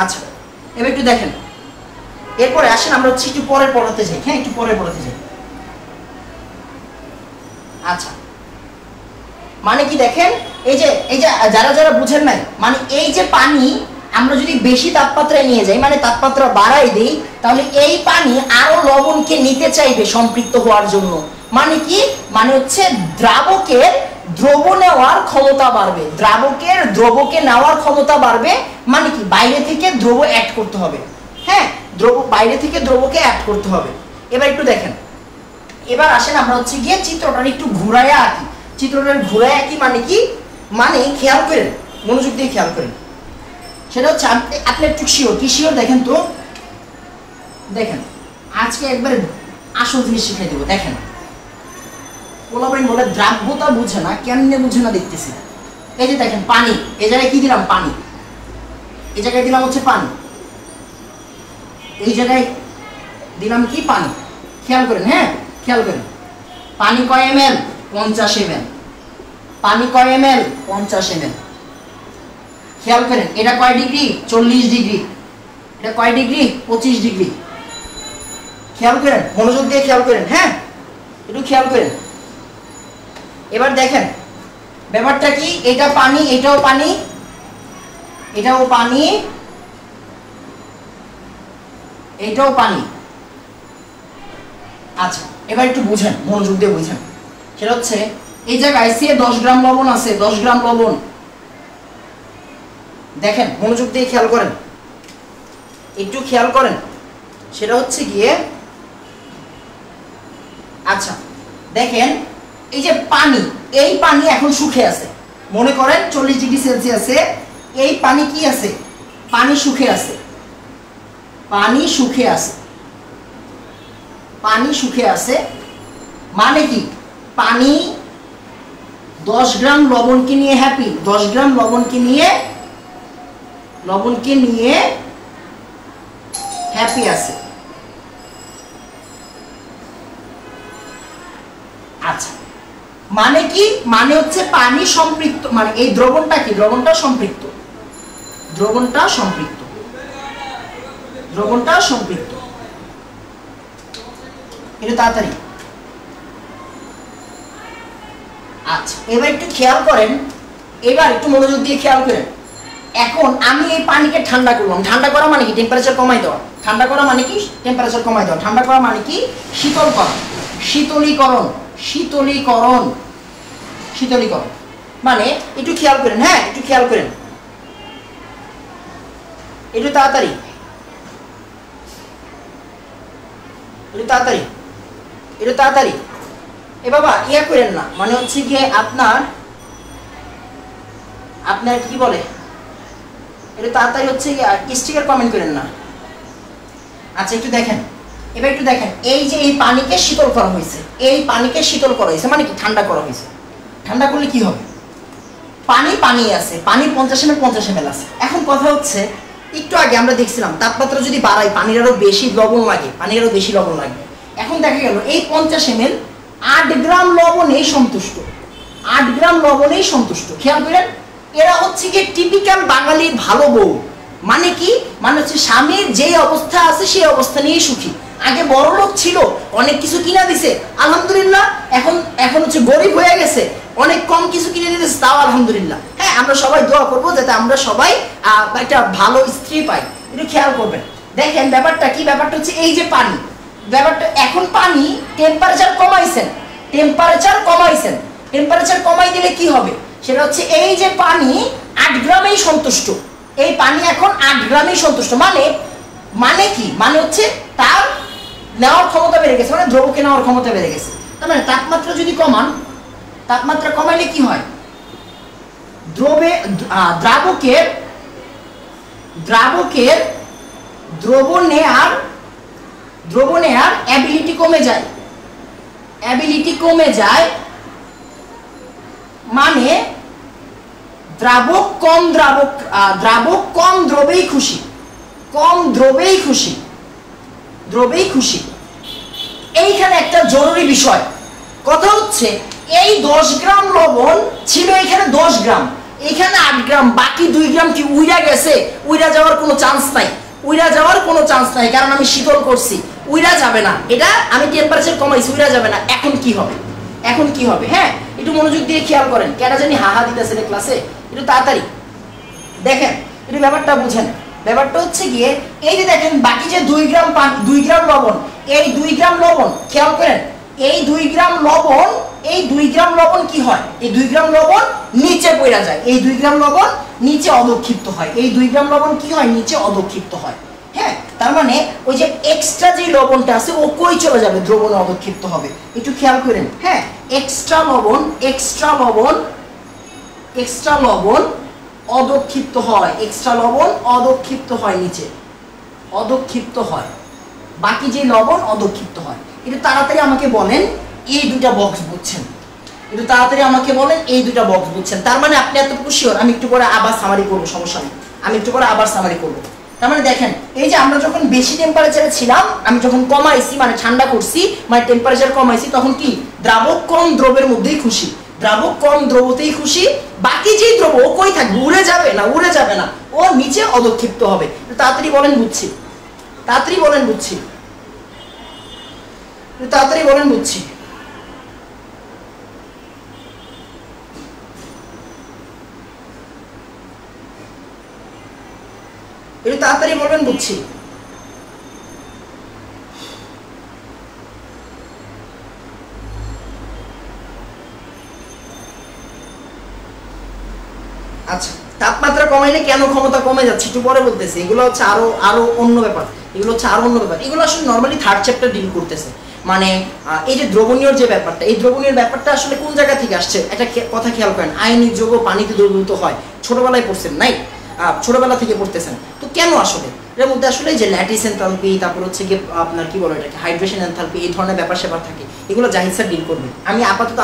আচ্ছা এবার একটু দেখেন, এরপরে আসেন আমরা হচ্ছে একটু পরে পড়াতে যাই। হ্যাঁ, একটু পরে পড়াতে যাই। আচ্ছা মানে কি দেখেন, এই যে যারা যারা বুঝেন নাই, মানে এই যে পানি আমরা যদি বেশি তাপমাত্রায় নিয়ে যাই, মানে তাপমাত্রা বাড়াই দেই, তাহলে এই পানি আরো লবণকে নিতে চাইবে সম্পৃক্ত হওয়ার জন্য। মানে কি? মানে হচ্ছে দ্রাবকের দ্রব নেওয়ার ক্ষমতা বাড়বে, দ্রাবকের দ্রবকে নেওয়ার ক্ষমতা বাড়বে। মানে কি? বাইরে থেকে দ্রব অ্যাড করতে হবে। হ্যাঁ, বাইরে থেকে দ্রবকে অ্যাড করতে হবে। এবার একটু দেখেন, এবার আসেন আমরা হচ্ছে গিয়ে চিত্রটা একটু ঘুরাইয়া আঁকি। চিত্রটা ঘুরাইয়া আঁকি মানে কি? মানে খেয়াল করেন, মনোযোগ দিয়ে খেয়াল করেন। সেটা হচ্ছে আপনি একটু শিওর, কি শিওর দেখেন তো, দেখেন আজকে একবার আসল জিনিস শিখিয়ে দেবো। দেখেন পোলাপাইন বলে দ্রাব্যতা বুঝে না, কেমনে বুঝে না দেখতেছি। এই যে দেখেন পানি, এই জায়গায় কি দিলাম? পানি। এই জায়গায় দিলাম হচ্ছে পানি, এই জায়গায় দিলাম কি? পানি। খেয়াল করেন, হ্যাঁ খেয়াল করেন। পানি কয় ml? 50 ml। পানি কয় ml? 50 ml। খেয়াল করেন এটা কয় ডিগ্রি? 40 ডিগ্রি। এটা কয় ডিগ্রি? 25 ডিগ্রি। খেয়াল করেন, মনোযোগ দিয়ে খেয়াল করেন। হ্যাঁ, একটু খেয়াল করেন। এবার দেখেন ব্যাপারটা কি, এটা পানি, এটাও পানি, এটাও পানি, এটাও পানি। আচ্ছা এবার একটু বুঝেন, মনোযোগ দিয়ে বুঝেন। সেটা হচ্ছে এই জায়গায় 10 গ্রাম লবণ আছে, 10 গ্রাম লবণ। দেখেন মনোযোগ দিয়ে খেয়াল করেন, একটু খেয়াল করেন। সেটা হচ্ছে গিয়ে আচ্ছা দেখেন এই যে পানি, এই পানি এখন শুকিয়ে আছে। মনে করেন 40 ডিগ্রি সেলসিয়াসে এই পানি কি আছে? পানি শুকিয়ে আছে, পানি শুকিয়ে আছে, পানি শুকিয়ে আছে। মানে কি? পানি 10 গ্রাম লবণকে নিয়ে হ্যাপি, 10 গ্রাম লবণকে নিয়ে হ্যাপি আছে। আচ্ছা মানে কি? মানে হচ্ছে পানি সম্পৃক্ত, মানে এই দ্রবণটা কি? দ্রবণটা সম্পৃক্ত, দ্রবণটা সম্পৃক্ত, দ্রবণটা সম্পৃক্ত। এটা তাড়াতাড়ি। আচ্ছা এবার একটু খেয়াল করেন, এবার একটু মনোযোগ দিয়ে খেয়াল করেন। এখন আমি এই পানিকে ঠান্ডা করলাম। ঠান্ডা করা মানে কি? টেম্পারেচার কমাই দেওয়া। ঠান্ডা করা মানে কি? টেম্পারেচার কমাই দেওয়া। ঠান্ডা করা মানে কি? শীতল করা, শীতলীকরণ, শীতলীকরণ, শীতলীকরণ। মানে একটু খেয়াল করেন, হ্যাঁ একটু খেয়াল করেন, একটু তাড়াতাড়ি, একটু তাড়াতাড়ি, একটু তাড়াতাড়ি। এ বাবা ইয়া করেন না, মানে হচ্ছে গিয়ে আপনার কি বলে, একটু তাড়াতাড়ি হচ্ছে স্টিকার কমেন্ট করেন না। আচ্ছা একটু দেখেন, এবার একটু দেখেন, এই যে এই পানিকে শীতল করা হয়েছে, এই পানিকে শীতল করা হয়েছে মানে কি? ঠান্ডা করা হয়েছে। ঠান্ডা করলে কি হবে? পানি পানি আছে, পানি 50 ml 50 ml আছে। এখন কথা হচ্ছে একটু আগে আমরা দেখছিলাম তাপমাত্রা যদি বাড়ায় পানির আরো বেশি লবণ লাগে, পানির আরো বেশি লবণ লাগে। এখন দেখা গেল এই 50 ml 8 গ্রাম লবণেই সন্তুষ্ট, 8 গ্রাম লবণেই সন্তুষ্ট। খেয়াল করেন এরা হচ্ছে কি টিপিক্যাল বাঙালির ভালো বউ। মানে কি, মানে হচ্ছে স্বামীর যে অবস্থা আছে সেই অবস্থা নিয়েই সুখী। আগে বড় লোক ছিল, অনেক কিছু কিনা দিছে আলহামদুলিল্লাহ, এখন হচ্ছে গরিব হয়ে গেছে, অনেক কম কিছু কিনে দিতেছে, তাও আলহামদুলিল্লাহ। হ্যাঁ, আমরা সবাই দোয়া করবো যাতে আমরা সবাই একটা ভালো স্ত্রী পাই। একটু খেয়াল করবেন। দেখেন ব্যাপারটা কি, ব্যাপারটা হচ্ছে এই যে পানি, ব্যাপারটা এখন পানি টেম্পারেচার কমাইছেন, টেম্পারেচার কমাই দিলে কি হবে, সেটা হচ্ছে এই যে পানি 8 গ্রামেই সন্তুষ্ট, এই পানি এখন 8 গ্রামেই সন্তুষ্ট। মানে কি, মানে হচ্ছে তার নেওয়ার ক্ষমতা বেড়ে গেছে, মানে দ্রবকে নেওয়ার ক্ষমতা বেড়ে গেছে। তার মানে তাপমাত্রা যদি কমান, তাপমাত্রা কমাইলে কি হয়, দ্রাবকের দ্রব নেয়ার অ্যাবিলিটি কমে যায়, মানে দ্রাবক কম দ্রবেই খুশি। এইখানে একটা জরুরি বিষয়, কথা হচ্ছে এই 10 গ্রাম লবণ ছিল এখানে 10 গ্রাম, এখানে 8 গ্রাম, বাকি 2 গ্রাম কি উইরা গেছে? উইরা যাওয়ার কোনো চান্স নাই, কারণ আমি শীতল করছি, উইরা যাবে না, এটা আমি টেম্পারেচার কমাইছি, উইরা যাবে না। এখন কি হবে? হ্যাঁ, একটু মনোযোগ দিয়ে খেয়াল করেন, কেন জানি হাহা দিতেছে রে ক্লাসে, একটু তাড়াতাড়ি দেখেন, একটু ব্যাপারটা বুঝেন। ব্যাপারটা হচ্ছে গিয়ে এই যে দেখেন বাকি যে 2 গ্রাম লবণ, এই 2 গ্রাম লবণ খেয়াল করেন, এই 2 গ্রাম লবণ কি হয়, এই 2 গ্রাম লবণ নিচে পড়ে যায়, এই 2 গ্রাম লবণ নিচে অধক্ষিপ্ত হয়, এই 2 গ্রাম লবণ কি হয়, নিচে অধক্ষিপ্ত হয়। হ্যাঁ, তার মানে ওই যে এক্সট্রা যে লবণটা আছে ও কই চলে যাবে, দ্রবণে অধক্ষিপ্ত হবে। একটু খেয়াল করেন। হ্যাঁ, এক্সট্রা লবণ অধক্ষিপ্ত হয়, নিচে অধক্ষিপ্ত হয়, বাকি যে লবণ অধক্ষিপ্ত হয়। একটু তাড়াতাড়ি আমাকে বলেন এই দুটা বক্স বুঝছেন, তার মানে আপনি এতটুকু শিওর? আমি একটু পরে আবার সামারি করবো, সমস্যা নেই, তার মানে দেখেন এই যে আমরা যখন বেশি টেম্পারেচারে ছিলাম, আমি যখন কমাইছি মানে ঠান্ডা করছি, মানে টেম্পারেচার কমাইছি, তখন কি দ্রাবক কম দ্রবের মধ্যেই খুশি, বাকি যে দ্রব ও কই থাকবে, উড়ে যাবে না, ও নিচে অধক্ষিপ্ত হবে। তাড়াতাড়ি বলেন বুঝছি। একটু তাড়াতাড়ি বলবেন বুঝছি। আচ্ছা, তাপমাত্রা কমাইলে কেন ক্ষমতা কমে যাচ্ছে একটু পরে বলতেছি। এগুলো হচ্ছে আরো অন্য ব্যাপার, এগুলো আসলে নরমালি 3rd চ্যাপ্টার ডিল করতেছে। মানে এই যে দ্রবণীয় যে ব্যাপারটা, এই দ্রবণীয় ব্যাপারটা আসলে কোন জায়গা থেকে আসছে একটা কথা খেয়াল করেন। আয়নিক যৌগ পানিতে দ্রবীভূত হয়, ছোটবেলায় পড়ছেন নাই, ছোটবেলা থেকে পড়তেছেন তো কেন আসলে এর মধ্যে আসলে যে ল্যাটিস এনথালপি, তারপর হচ্ছে কি আপনার কি বলে এটাকে হাইড্রেশন এনথালপি, এই ধরনের ব্যাপার স্যাপার থাকে, এগুলো জাহিদ স্যার ডিল করবে। আমি আপাতত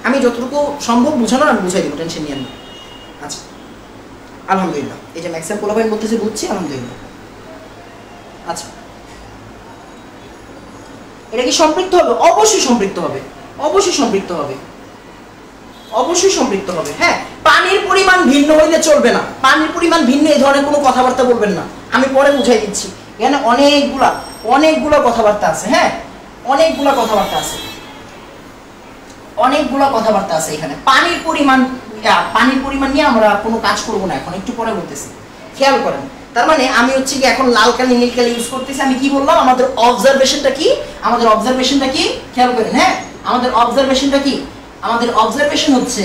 আমি যতটুকু সম্ভব বুঝানোর আমি বুঝাই দেবো, টেনশন নিয়ে না। আচ্ছা, আলহামদুলিল্লাহ, এই যে ম্যাক্সিমাম পোলাপাইন বলতেছে বুঝছি, আলহামদুলিল্লাহ। আচ্ছা, এটা কি সম্পৃক্ত হবে? অবশ্যই সম্পৃক্ত হবে। হ্যাঁ, পানির পরিমাণ ভিন্ন হইলে চলবে না, এই ধরনের কোনো কথাবার্তা বলবেন না, আমি পরে বুঝাই দিচ্ছি। এখানে অনেকগুলো কথাবার্তা আছে। হ্যাঁ, অনেকগুলো কথাবার্তা আছে এখানে। পানির পরিমাণ নিয়ে আমরা কোনো কাজ করবো না এখন, একটু পরে বলতেছি, খেয়াল করেন। তার মানে আমি হচ্ছে কি এখন লাল কালি নীল কালি ইউজ করতেছি। আমি কি বললাম, আমাদের অবজারভেশনটা কি খেয়াল করেন। হ্যাঁ, আমাদের অবজারভেশন হচ্ছে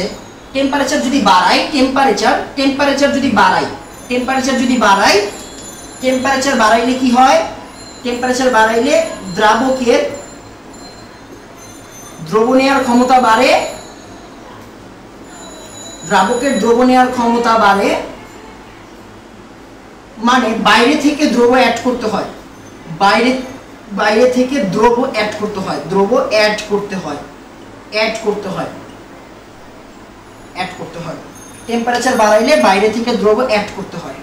টেম্পারেচার যদি বাড়াই, টেম্পারেচার বাড়াইলে কি হয়, টেম্পারেচার বাড়াইলে দ্রাবকের দ্রব নেয়ার ক্ষমতা বাড়ে, মানে বাইরে থেকে দ্রব অ্যাড করতে হয়, টেম্পারেচার বাড়াইলে বাইরে থেকে দ্রব অ্যাড করতে হয়।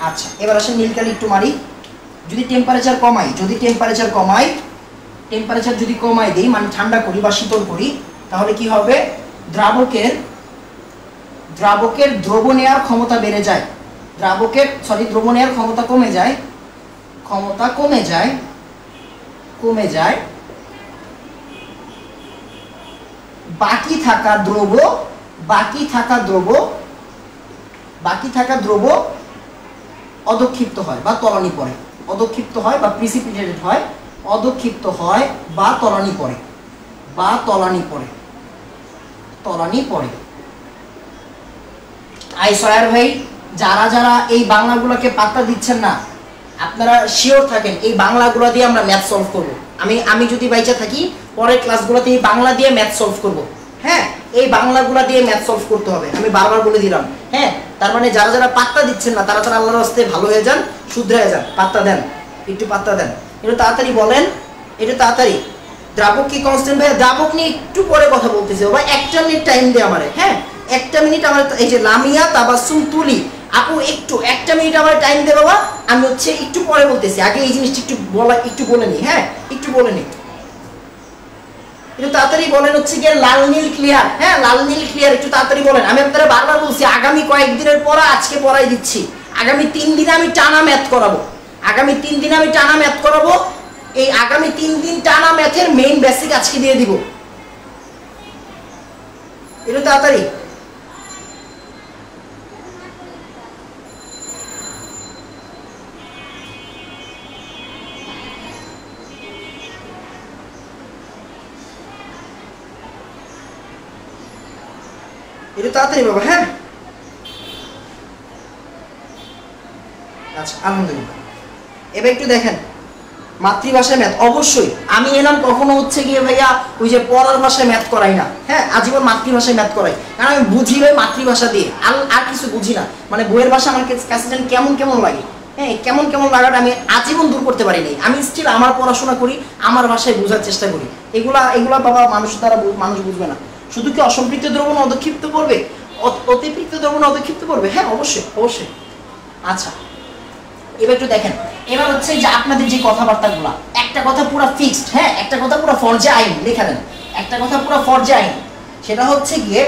আচ্ছা, এবার আসেন নীল কালি একটু মারি। যদি টেম্পারেচার কমাই দিই, মানে ঠান্ডা করি বা শীতল করি, তাহলে কি হবে, দ্রাবকের দ্রব নেয়ার ক্ষমতা বেড়ে যায়, দ্রব নেয়ার ক্ষমতা কমে যায়, বাকি থাকা দ্রব অধক্ষিপ্ত হয় বা তলানি পড়ে, অধক্ষিপ্ত হয় বা প্রিসিপিটেটেড হয়, অধক্ষিপ্ত হয় বা তলানি পড়ে। আই সয়ার ভাই, যারা এই বাংলাগুলোকে পাত্তা দিচ্ছেন না, আপনারা শিওর থাকেন এই বাংলাগুলো দিয়ে আমরা ম্যাথ সলভ করব। আমি যদি বাইচা থাকি পরের ক্লাসগুলোতে এই বাংলা দিয়ে ম্যাথ সলভ করব। হ্যাঁ, এই বাংলাগুলো দিয়ে ম্যাথ সলভ করতে হবে, আমি বারবার বলে দিলাম। হ্যাঁ, তার মানে যারা পাত্তা দিচ্ছেন না তারা আল্লাহর রাস্তায় ভালো হয়ে যান, শুধরে যান, পাত্তা দেন, একটু পাত্তা দেন। একটু তাড়াতাড়ি বলেন, একটু তাড়াতাড়ি। দ্রাবক কি কনস্ট্যান্ট ভাই? দ্রাবক নিয়ে একটু পরে কথা বলতেছি বাবা, 1 মিনিট টাইম দে আমারে। হ্যাঁ, 1 মিনিট আমার, এই যে লামিয়া তাবাসসুম তুলি আপু, একটু 1 মিনিট আমার টাইম দে বাবা, আমি একটু পরে বলতেছি, আগে এই জিনিসটা একটু বলে নি। হ্যাঁ, একটু বলে নি, একটু তাড়াতাড়ি বলেন। গিয়ে লাল নীল ক্লিয়ার। হ্যাঁ, লাল নীল ক্লিয়ার, একটু তাড়াতাড়ি বলেন। আমি আপনারা বারবার বলছি আগামী কয়েকদিনের পড়া আজকে পড়াই দিচ্ছি, আগামী 3 দিনে আমি টানা ম্যাথ করাবো, এই আগামী 3 দিন টানা ম্যাথের মেইন বেসিক আজকে দিয়ে দিব, একটু তাড়াতাড়ি। একটু তাড়াতাড়ি বাবা। হ্যাঁ, আচ্ছা, আলহামদুলিল্লাহ। এবার একটু দেখেন মাতৃভাষায় ম্যাথ। অবশ্যই আমি এলাম কখনো গিয়ে ভাইয়া ওই যে পড়ার ভাষায় ম্যাথ করাই না। হ্যাঁ, আজীবন মাতৃভাষায় ম্যাথ করাই, কারণ আমি বুঝি ভাই মাতৃভাষা দিয়ে, আর কিছু বুঝি না। মানে বইয়ের ভাষা আমার কাছে যেন কেমন লাগে। হ্যাঁ, কেমন লাগাটা আমি আজীবন দূর করতে পারি নাই। আমি স্টিল আমার পড়াশোনা করি, আমার ভাষায় বোঝার চেষ্টা করি। এগুলা বাবা মানুষ বুঝবে না। শুধু কি অসম্পৃক্ত দ্রবণ অধক্ষিপ্ত করবে, অতিপৃক্ত দ্রবণ অধক্ষিপ্ত করবে? হ্যাঁ, অবশ্যই। আচ্ছা, এবার একটু দেখেন, এবার যে আপনাদের যে কথাবার্তাগুলো, একটা কথা পুরো ফিক্সড। হ্যাঁ, একটা কথা পুরো ফরজে আইন, লেখা দেন। একটা কথা পুরো ফরজে আইন, সেটা গিয়ে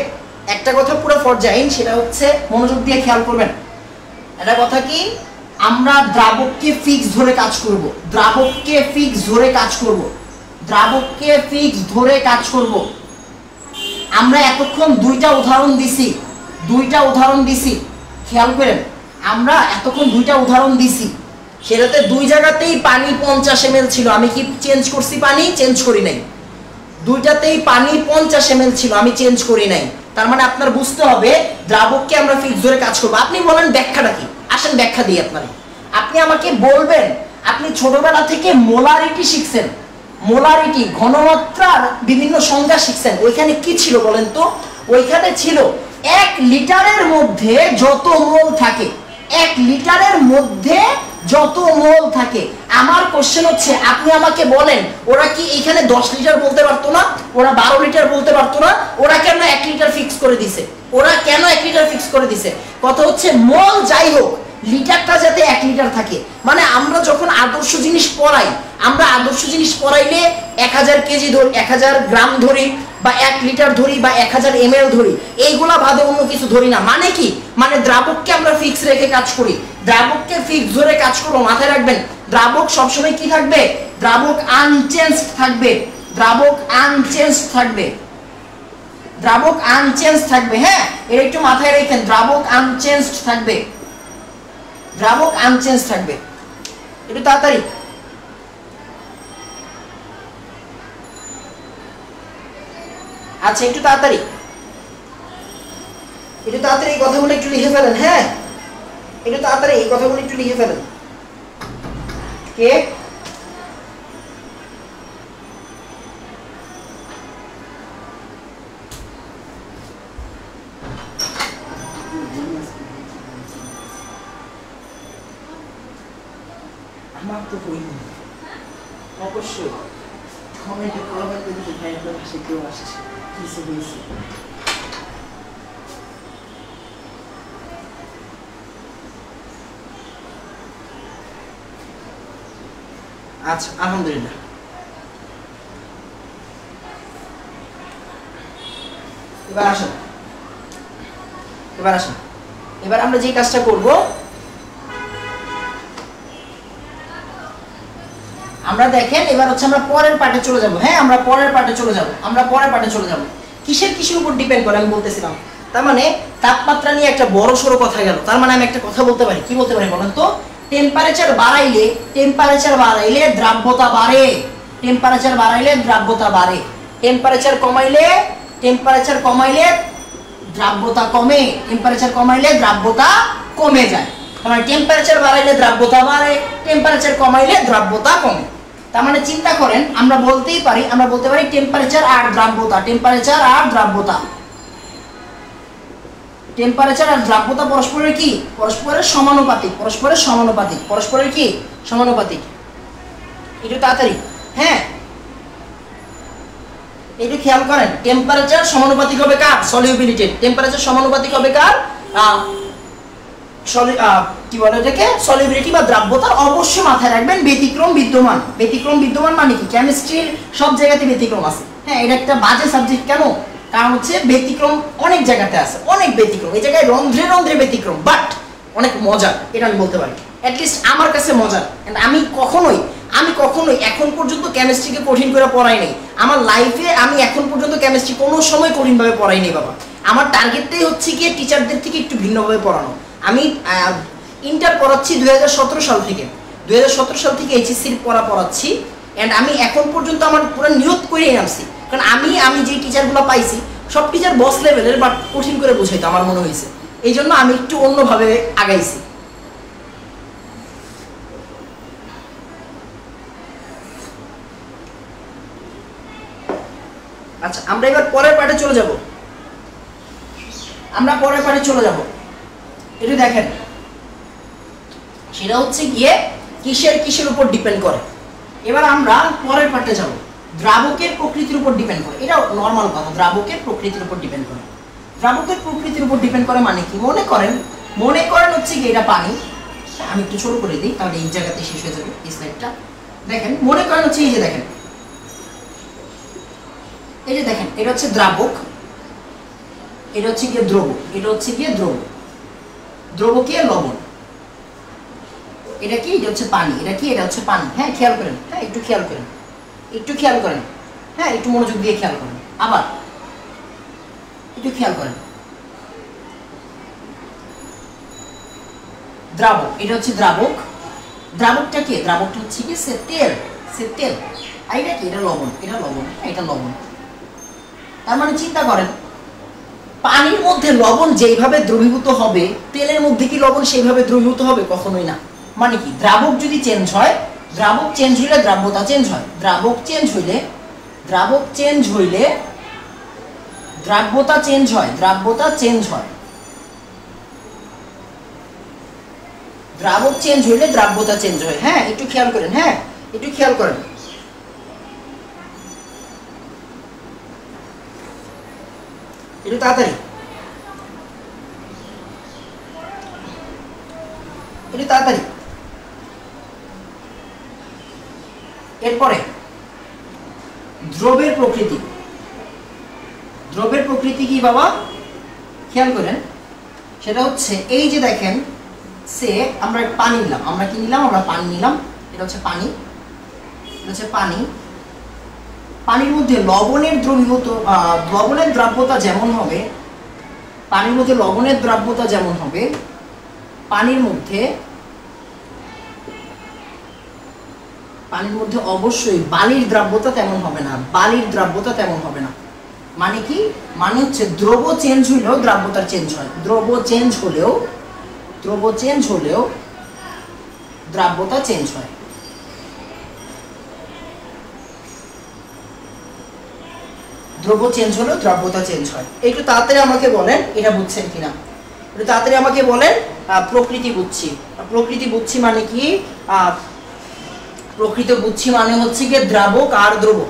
মনোযোগ দিয়ে খেয়াল করবেন। এটা কথা কি, আমরা দ্রাবককে ফিক্স ধরে কাজ করব, আমরা এতক্ষণ দুইটা উদাহরণ দিছি, খেয়াল করেন, আমরা এতক্ষণ দুইটা উদাহরণ দিছি, সেটাতে দুই জায়গাতেই পানি 50 ml ছিল। আমি কি চেঞ্জ করছি? পানি চেঞ্জ করি নাই। দুইটাতেই পানি 50 ml ছিল, আমি চেঞ্জ করি নাই। তার মানে আপনার বুঝতে হবে দ্রাবককে আমরা ফিক্স ধরে কাজ করব। আপনি বলেন ব্যাখ্যাটা কি? আসেন ব্যাখ্যা দিই আপনারে। আপনি আমাকে বলবেন, আপনি ছোটবেলা থেকে মোলারিটি শিখছেন, মোলারিটি ঘনমাত্রার বিভিন্ন সংজ্ঞা শিখছেন। ওইখানে কি ছিল বলেন তো? ওইখানে ছিল 1 লিটারের মধ্যে যত মোল থাকে, 1 লিটারের মধ্যে যত মোল থাকে। আমার কোশ্চেন আপনি আমাকে বলেন, ওরা কি এখানে 10 লিটার বলতে পারতো না? ওরা 12 লিটার বলতে পারতো না? ওরা কেন 1 লিটার ফিক্স করে দিছে? কথা মোল যাই হোক, লিটারটা যাতে 1 লিটার থাকে। মানে আমরা যখন আদর্শ জিনিস পড়াইলে 1000 কেজি ধরি, 1000 গ্রাম ধরি, বা 1 লিটার ধরি, বা 1000 ml ধরি, এইগুলা বাদে অন্য কিছু ধরি না। মানে কি? মানে দ্রাবককে আমরা ফিক্স রেখে কাজ করি, দ্রাবককে ফিক্স ধরে কাজ করবো। মাথায় রাখবেন, দ্রাবক সবসময় কি থাকবে? দ্রাবক আনচেঞ্জড থাকবে। হ্যাঁ, এটা একটু মাথায় রাখেন, দ্রাবক আনচেঞ্জড থাকবে। একটু তাড়াতাড়ি। আচ্ছা, একটু তাড়াতাড়ি এই কথাগুলো একটু লিখে ফেলেন। হ্যাঁ, একটু তাড়াতাড়ি এই কথাগুলো একটু লিখে ফেলেন। কে? আমার তো বইনি, অবশ্যই কমেন্টে করবেন যদি ভাই আপনার ভাষায় কেউ আসছে, কিছু হয়েছে। আচ্ছা, আলহামদুলিল্লাহ। এবার আসেন, এবার আসেন, এবার আমরা যে কাজটা করব, আমরা দেখেন এবার হচ্ছে আমরা পরের পার্টে চলে যাব। হ্যাঁ, আমরা পরের পার্টে চলে যাব, আমরা পরের পার্টে চলে যাব। কিসের উপর ডিপেন্ড করে আমি বলতেছিলাম, তার মানে তাপমাত্রা নিয়ে একটা বড় সড়ো কথা গেল। তার মানে আমি একটা কথা বলতে পারি, কি বলতে পারি বলেন তো? টেম্পারেচার বাড়াইলে দ্রাব্যতা বাড়ে, টেম্পারেচার বাড়াইলে দ্রাব্যতা বাড়ে, টেম্পারেচার কমাইলে দ্রাব্যতা কমে, টেম্পারেচার কমাইলে দ্রাব্যতা কমে যায়। তার মানে টেম্পারেচার বাড়াইলে দ্রাব্যতা বাড়ে, টেম্পারেচার কমাইলে দ্রাব্যতা কমে। তার মানে চিন্তা করেন, আমরা বলতে পারি টেম্পারেচার আর দ্রাব্যতা, টেম্পারেচার আর দ্রাব্যতা পরস্পরের কি? পরস্পরের সমানুপাতিক, পরস্পরের কি? সমানুপাতিক। একটু তাড়াতাড়ি, হ্যাঁ একটু খেয়াল করেন, টেম্পারেচার সমানুপাতিক হবে কার? সলিউবিলিটি। টেম্পারেচার সমানুপাতিক হবে কার? কি বলে এটাকে? সলিউবিলিটি বা দ্রাব্যতা। অবশ্যই মাথায় রাখবেন ব্যতিক্রম বিদ্যমান মানে কি? কেমিস্ট্রির সব জায়গাতে ব্যতিক্রম আছে। হ্যাঁ, এটা একটা বাজে সাবজেক্ট। কেন? কারণ হচ্ছে ব্যতিক্রম অনেক জায়গাতে আছে, অনেক ব্যতিক্রম। এই জায়গায় রন্ধ্রে ব্যতিক্রম, বাট অনেক মজার, এটা আমি বলতে পারি। অ্যাটলিস্ট আমার কাছে মজার। আমি কখনোই এখন পর্যন্ত কেমিস্ট্রিকে কঠিন করে পড়াই নাই। আমার লাইফে আমি এখন পর্যন্ত কেমিস্ট্রি কোনো সময় কঠিনভাবে পড়াই নাই বাবা। আমার টার্গেটটাই হচ্ছে গিয়ে টিচারদের থেকে একটু ভিন্নভাবে পড়ানো। আমি ইন্টার পড়াচ্ছি 2017 সাল থেকে, 2017 সাল থেকে এইচএসসির পড়াচ্ছি। অ্যান্ড আমি এখন পর্যন্ত আমার পুরো নিয়ত করে আনছি, কারণ আমি যে টিচারগুলো পাইছি সব টিচার বস লেভেলের, বাট কঠিন করে বুঝাইতো আমার মনে হয়েছে। এই জন্য আমি একটু অন্যভাবে আগাইছি। আচ্ছা, আমরা এবার পরের পার্টে চলে যাব। এটা দেখেন, সেটা হচ্ছে গিয়ে কিসের উপর ডিপেন্ড করে। এবার আমরা পরের পার্টে যাব। দ্রাবকের প্রকৃতির উপর ডিপেন্ড করে। এটা নর্মাল কথা, দ্রাবকের প্রকৃতির উপর ডিপেন্ড করে। মানে কি? মনে করেন হচ্ছে কি এটা পানি। আমি একটু ছোট করে দিই, তাহলে এই জায়গাতে শেষ হয়ে যাবে এই স্লাইডটা। দেখেন, মনে করেন হচ্ছে এই যে দেখেন, এটা হচ্ছে দ্রাবক, এটা হচ্ছে গিয়ে দ্রব, দ্রবকে লবণ। এটা কি? এটা হচ্ছে পানি। এটা হচ্ছে পানি। হ্যাঁ, খেয়াল করেন, একটু খেয়াল করেন, হ্যাঁ একটু মনোযোগ দিয়ে খেয়াল করেন, আবার একটু খেয়াল করেন। দ্রাবক, এটা হচ্ছে দ্রাবক। দ্রাবকটা কি? দ্রাবকটা হচ্ছে কি তেল। আর এটা কি? এটা লবণ। এটা লবণ। তার মানে চিন্তা করেন, পানির মধ্যে লবণ যেইভাবে দ্রবীভূত হবে, তেলের মধ্যে কি লবণ সেইভাবে দ্রবীভূত হবে? কখনোই না। মানে কি? দ্রাবক যদি চেঞ্জ হয়, দ্রাব্যতা চেঞ্জ হয়। দ্রাবক চেঞ্জ হইলে দ্রাব্যতা চেঞ্জ হয়। দ্রাবক চেঞ্জ হইলে দ্রাব্যতা চেঞ্জ হয়। হ্যাঁ, একটু খেয়াল করেন, একটু তাড়াতাড়ি, এরপরে দ্রবের প্রকৃতি কি বাবা? খেয়াল করেন, সেটা হচ্ছে এই যে দেখেন, আমরা পানি নিলাম, আমরা পানি নিলাম। এটা হচ্ছে পানি, পানির মধ্যে লবণের দ্রাব্যতা যেমন হবে, পানির মধ্যে অবশ্যই বালির দ্রাব্যতা তেমন হবে না। মানে কি? মানে হচ্ছে দ্রব চেঞ্জ হলেও দ্রাব্যতা চেঞ্জ হয়, দ্রব চেঞ্জ হলেও দ্রাব্যতা চেঞ্জ হয়। একটু তাড়াতাড়ি আমাকে বলেন, এটা বুঝছেন কিনা? একটু তাড়াতাড়ি আমাকে বলেন। প্রকৃতি বুঝছি মানে কি? বুঝছি মানে হচ্ছে গিয়ে দ্রাবক আর দ্রব।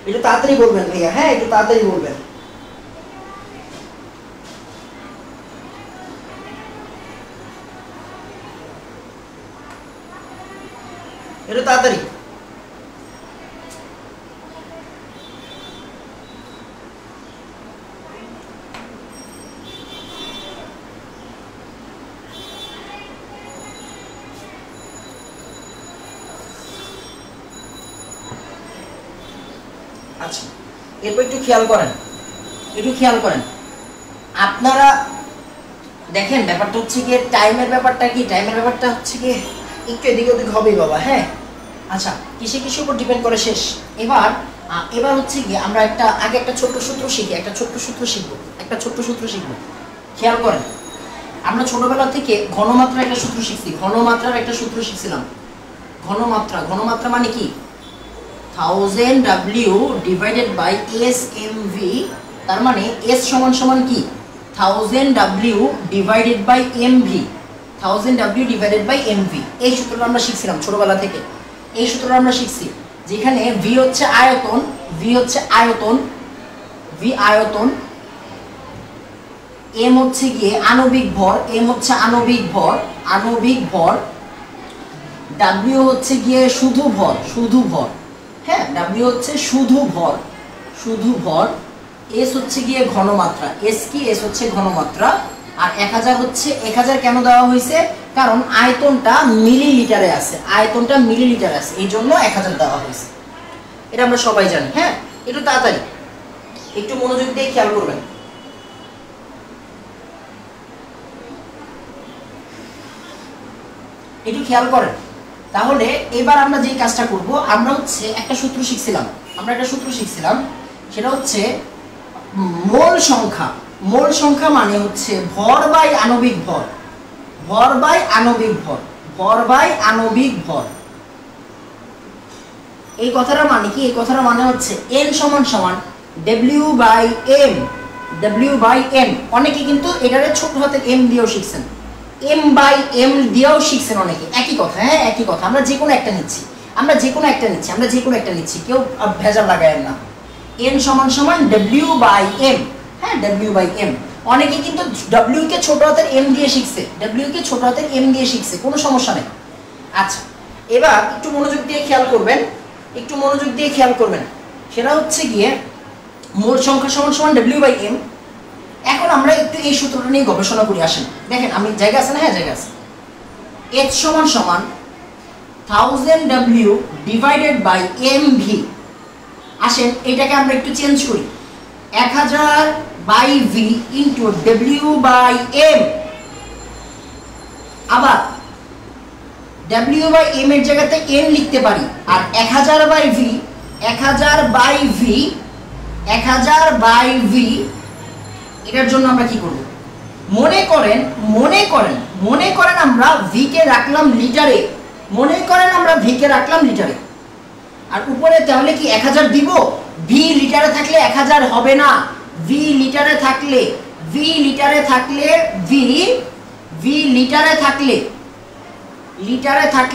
একটু তাড়াতাড়ি বলবেন ভাইয়া, হ্যাঁ একটু তাড়াতাড়ি বলবেন। একটু তাড়াতাড়ি। আচ্ছা, এরপর একটু খেয়াল করেন আপনারা দেখেন ব্যাপারটা হচ্ছে গিয়ে টাইমের ব্যাপারটা কি, টাইমের ব্যাপারটা হচ্ছে গিয়ে একটু এদিকে ওদিক হবেই বাবা। হ্যাঁ আচ্ছা, কিসের উপর ডিপেন্ড করে শেষ। এবার হচ্ছে গিয়ে আমরা আগে একটা ছোট্ট সূত্র শিখবো। খেয়াল করেন, আমরা ছোটবেলা থেকে ঘনমাত্রার একটা সূত্র শিখছিলাম। ঘনমাত্রা মানে কি? 1000 W divided by S mv, তার মানে S সমান কি 1000 W divided by mv, 1000 W divided by mv। এই সূত্রটা আমরা শিখছিলাম ছোটবেলা থেকে। এই সূত্রটা আমরা শিখছি যেখানে v হচ্ছে আয়তন, m হচ্ছে গিয়ে আণবিক ভর, w হচ্ছে গিয়ে শুধু ভর। হ্যাঁ, w হচ্ছে শুধু ভর, s হচ্ছে গিয়ে ঘনমাত্রা, s হচ্ছে ঘনমাত্রা, আর 1000 কেন দেওয়া হয়েছে? কারণ আয়তনটা মিলিলিটারে আছে, এই জন্য 1000 দেওয়া হয়েছে। এটা আমরা সবাই জানি। হ্যাঁ, একটু তাড়াতাড়ি, একটু মনোযোগ দিয়ে খেয়াল করবেন। একটু খেয়াল করেন। তাহলে এবার আমরা যে কাজটা করব, আমরা হচ্ছে একটা সূত্র শিখছিলাম, সেটা হচ্ছে মোল সংখ্যা মানে হচ্ছে ভর বাই আণবিক ভর। এই কথাটা মানে কি? এই কথাটা মানে হচ্ছে n সমান w বাই m। অনেকে কিন্তু এটারে ছোট হাতের m দিয়েও শিখছেন, m বাই m দিয়েও শিখছেন অনেকে। একই কথা। হ্যাঁ, একই কথা। আমরা যে কোনো একটা নিচ্ছি, কেউ ভেজাল লাগায় না। n সমান w বাই m। হ্যাঁ, w বাই m। অনেকে কিন্তু w কে ছোট হাতের m দিয়ে শিখছে, কোনো সমস্যা নেই। আচ্ছা, এবার একটু মনোযোগ দিয়ে খেয়াল করবেন, সেটা হচ্ছে গিয়ে মোল সংখ্যা সমান w বাই m। এখন আমরা একটু এই সূত্রটা নিয়ে গবেষণা করি। আসেন দেখেন, আমি জায়গা আছে না? হ্যাঁ, জায়গা আছে। h সমান 1000 W ডিভাইডেড বাই mv। আসেন এটাকে আমরা একটু চেঞ্জ করি, 1000 by v into w by m। আবার w বাই m এর জায়গাতে n লিখতে পারি, আর 1000 বাই v এটার জন্য আমরা কি করব? মনে করেন আমরা v কে রাখলাম লিটারে, আর উপরে তাহলে কি 1000 দিব? v লিটারে থাকলে 1000 হবে না। v লিটারে থাকলে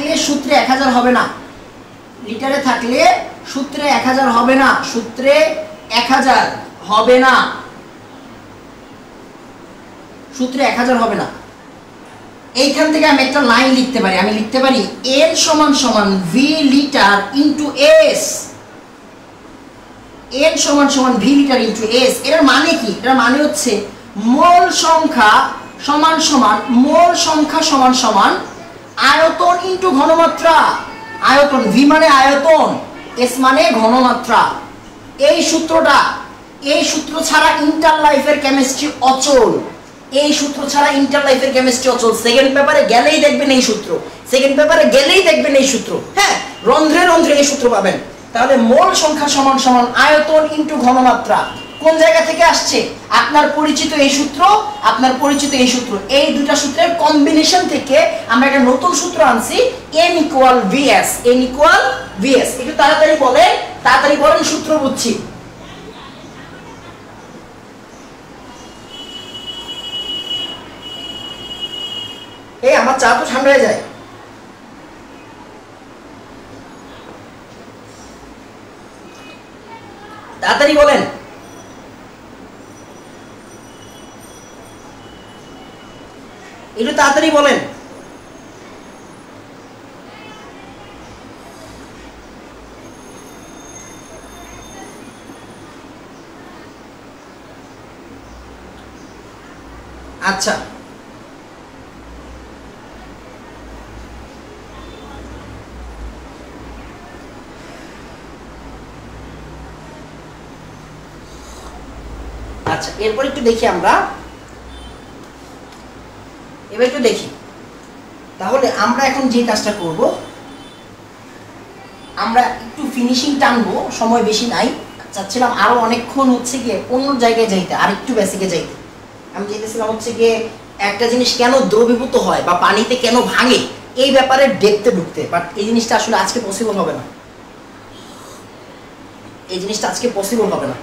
সূত্রে 1000 হবে না। সূত্রে 1000 হবে না। এইখান থেকে আমি একটা লাইন লিখতে পারি, n সমান v litre into s। n সমান v লিটার ইনটু s। এর মানে কি? এর মানে হচ্ছে মোল সংখ্যা সমান আয়তন ইনটু ঘনমাত্রা। আয়তন, v মানে আয়তন, s মানে ঘনমাত্রা। এই সূত্র ছাড়া ইন্টার লাইফের কেমিস্ট্রি অচল। সেকেন্ড পেপারে গেলেই দেখবেন এই সূত্র। হ্যাঁ, রন্ধ্রে এই সূত্র পাবেন। তাহলে মোল সংখ্যা সমান আয়তন ইনটু ঘনমাত্রা। কোন জায়গা থেকে আসছে? আপনার পরিচিত এই সূত্র, এই দুটো সূত্রের কম্বিনেশন থেকে আমরা একটা নতুন সূত্র আনছি, n ইকুয়াল vs। একটু তাড়াতাড়ি বলেন, সূত্র বুঝছি। এই আমার চা তো ঠান্ডা হয়ে যায়। তাড়াতাড়ি বলেন। একটু তাড়াতাড়ি বলেন। আচ্ছা, আচ্ছা, এরপর একটু দেখি আমরা, এবার একটু দেখি তাহলে আমরা এখন যে কাজটা করব, আমরা একটু ফিনিশিং টানবো, সময় বেশি নাই, চাচ্ছিলাম আরো অনেকক্ষণ হচ্ছে গিয়ে অন্য জায়গায় যাইতে, আর একটু বেসিকে যাইতে। আমি চাইতেছিলাম হচ্ছে গিয়ে একটা জিনিস কেন দ্রবীভূত হয় বা পানিতে কেন ভাঙে এই ব্যাপারে ডেপথে ঢুকতে, বাট এই জিনিসটা আসলে আজকে পসিবল হবে না, এই জিনিসটা আজকে পসিবল হবে না।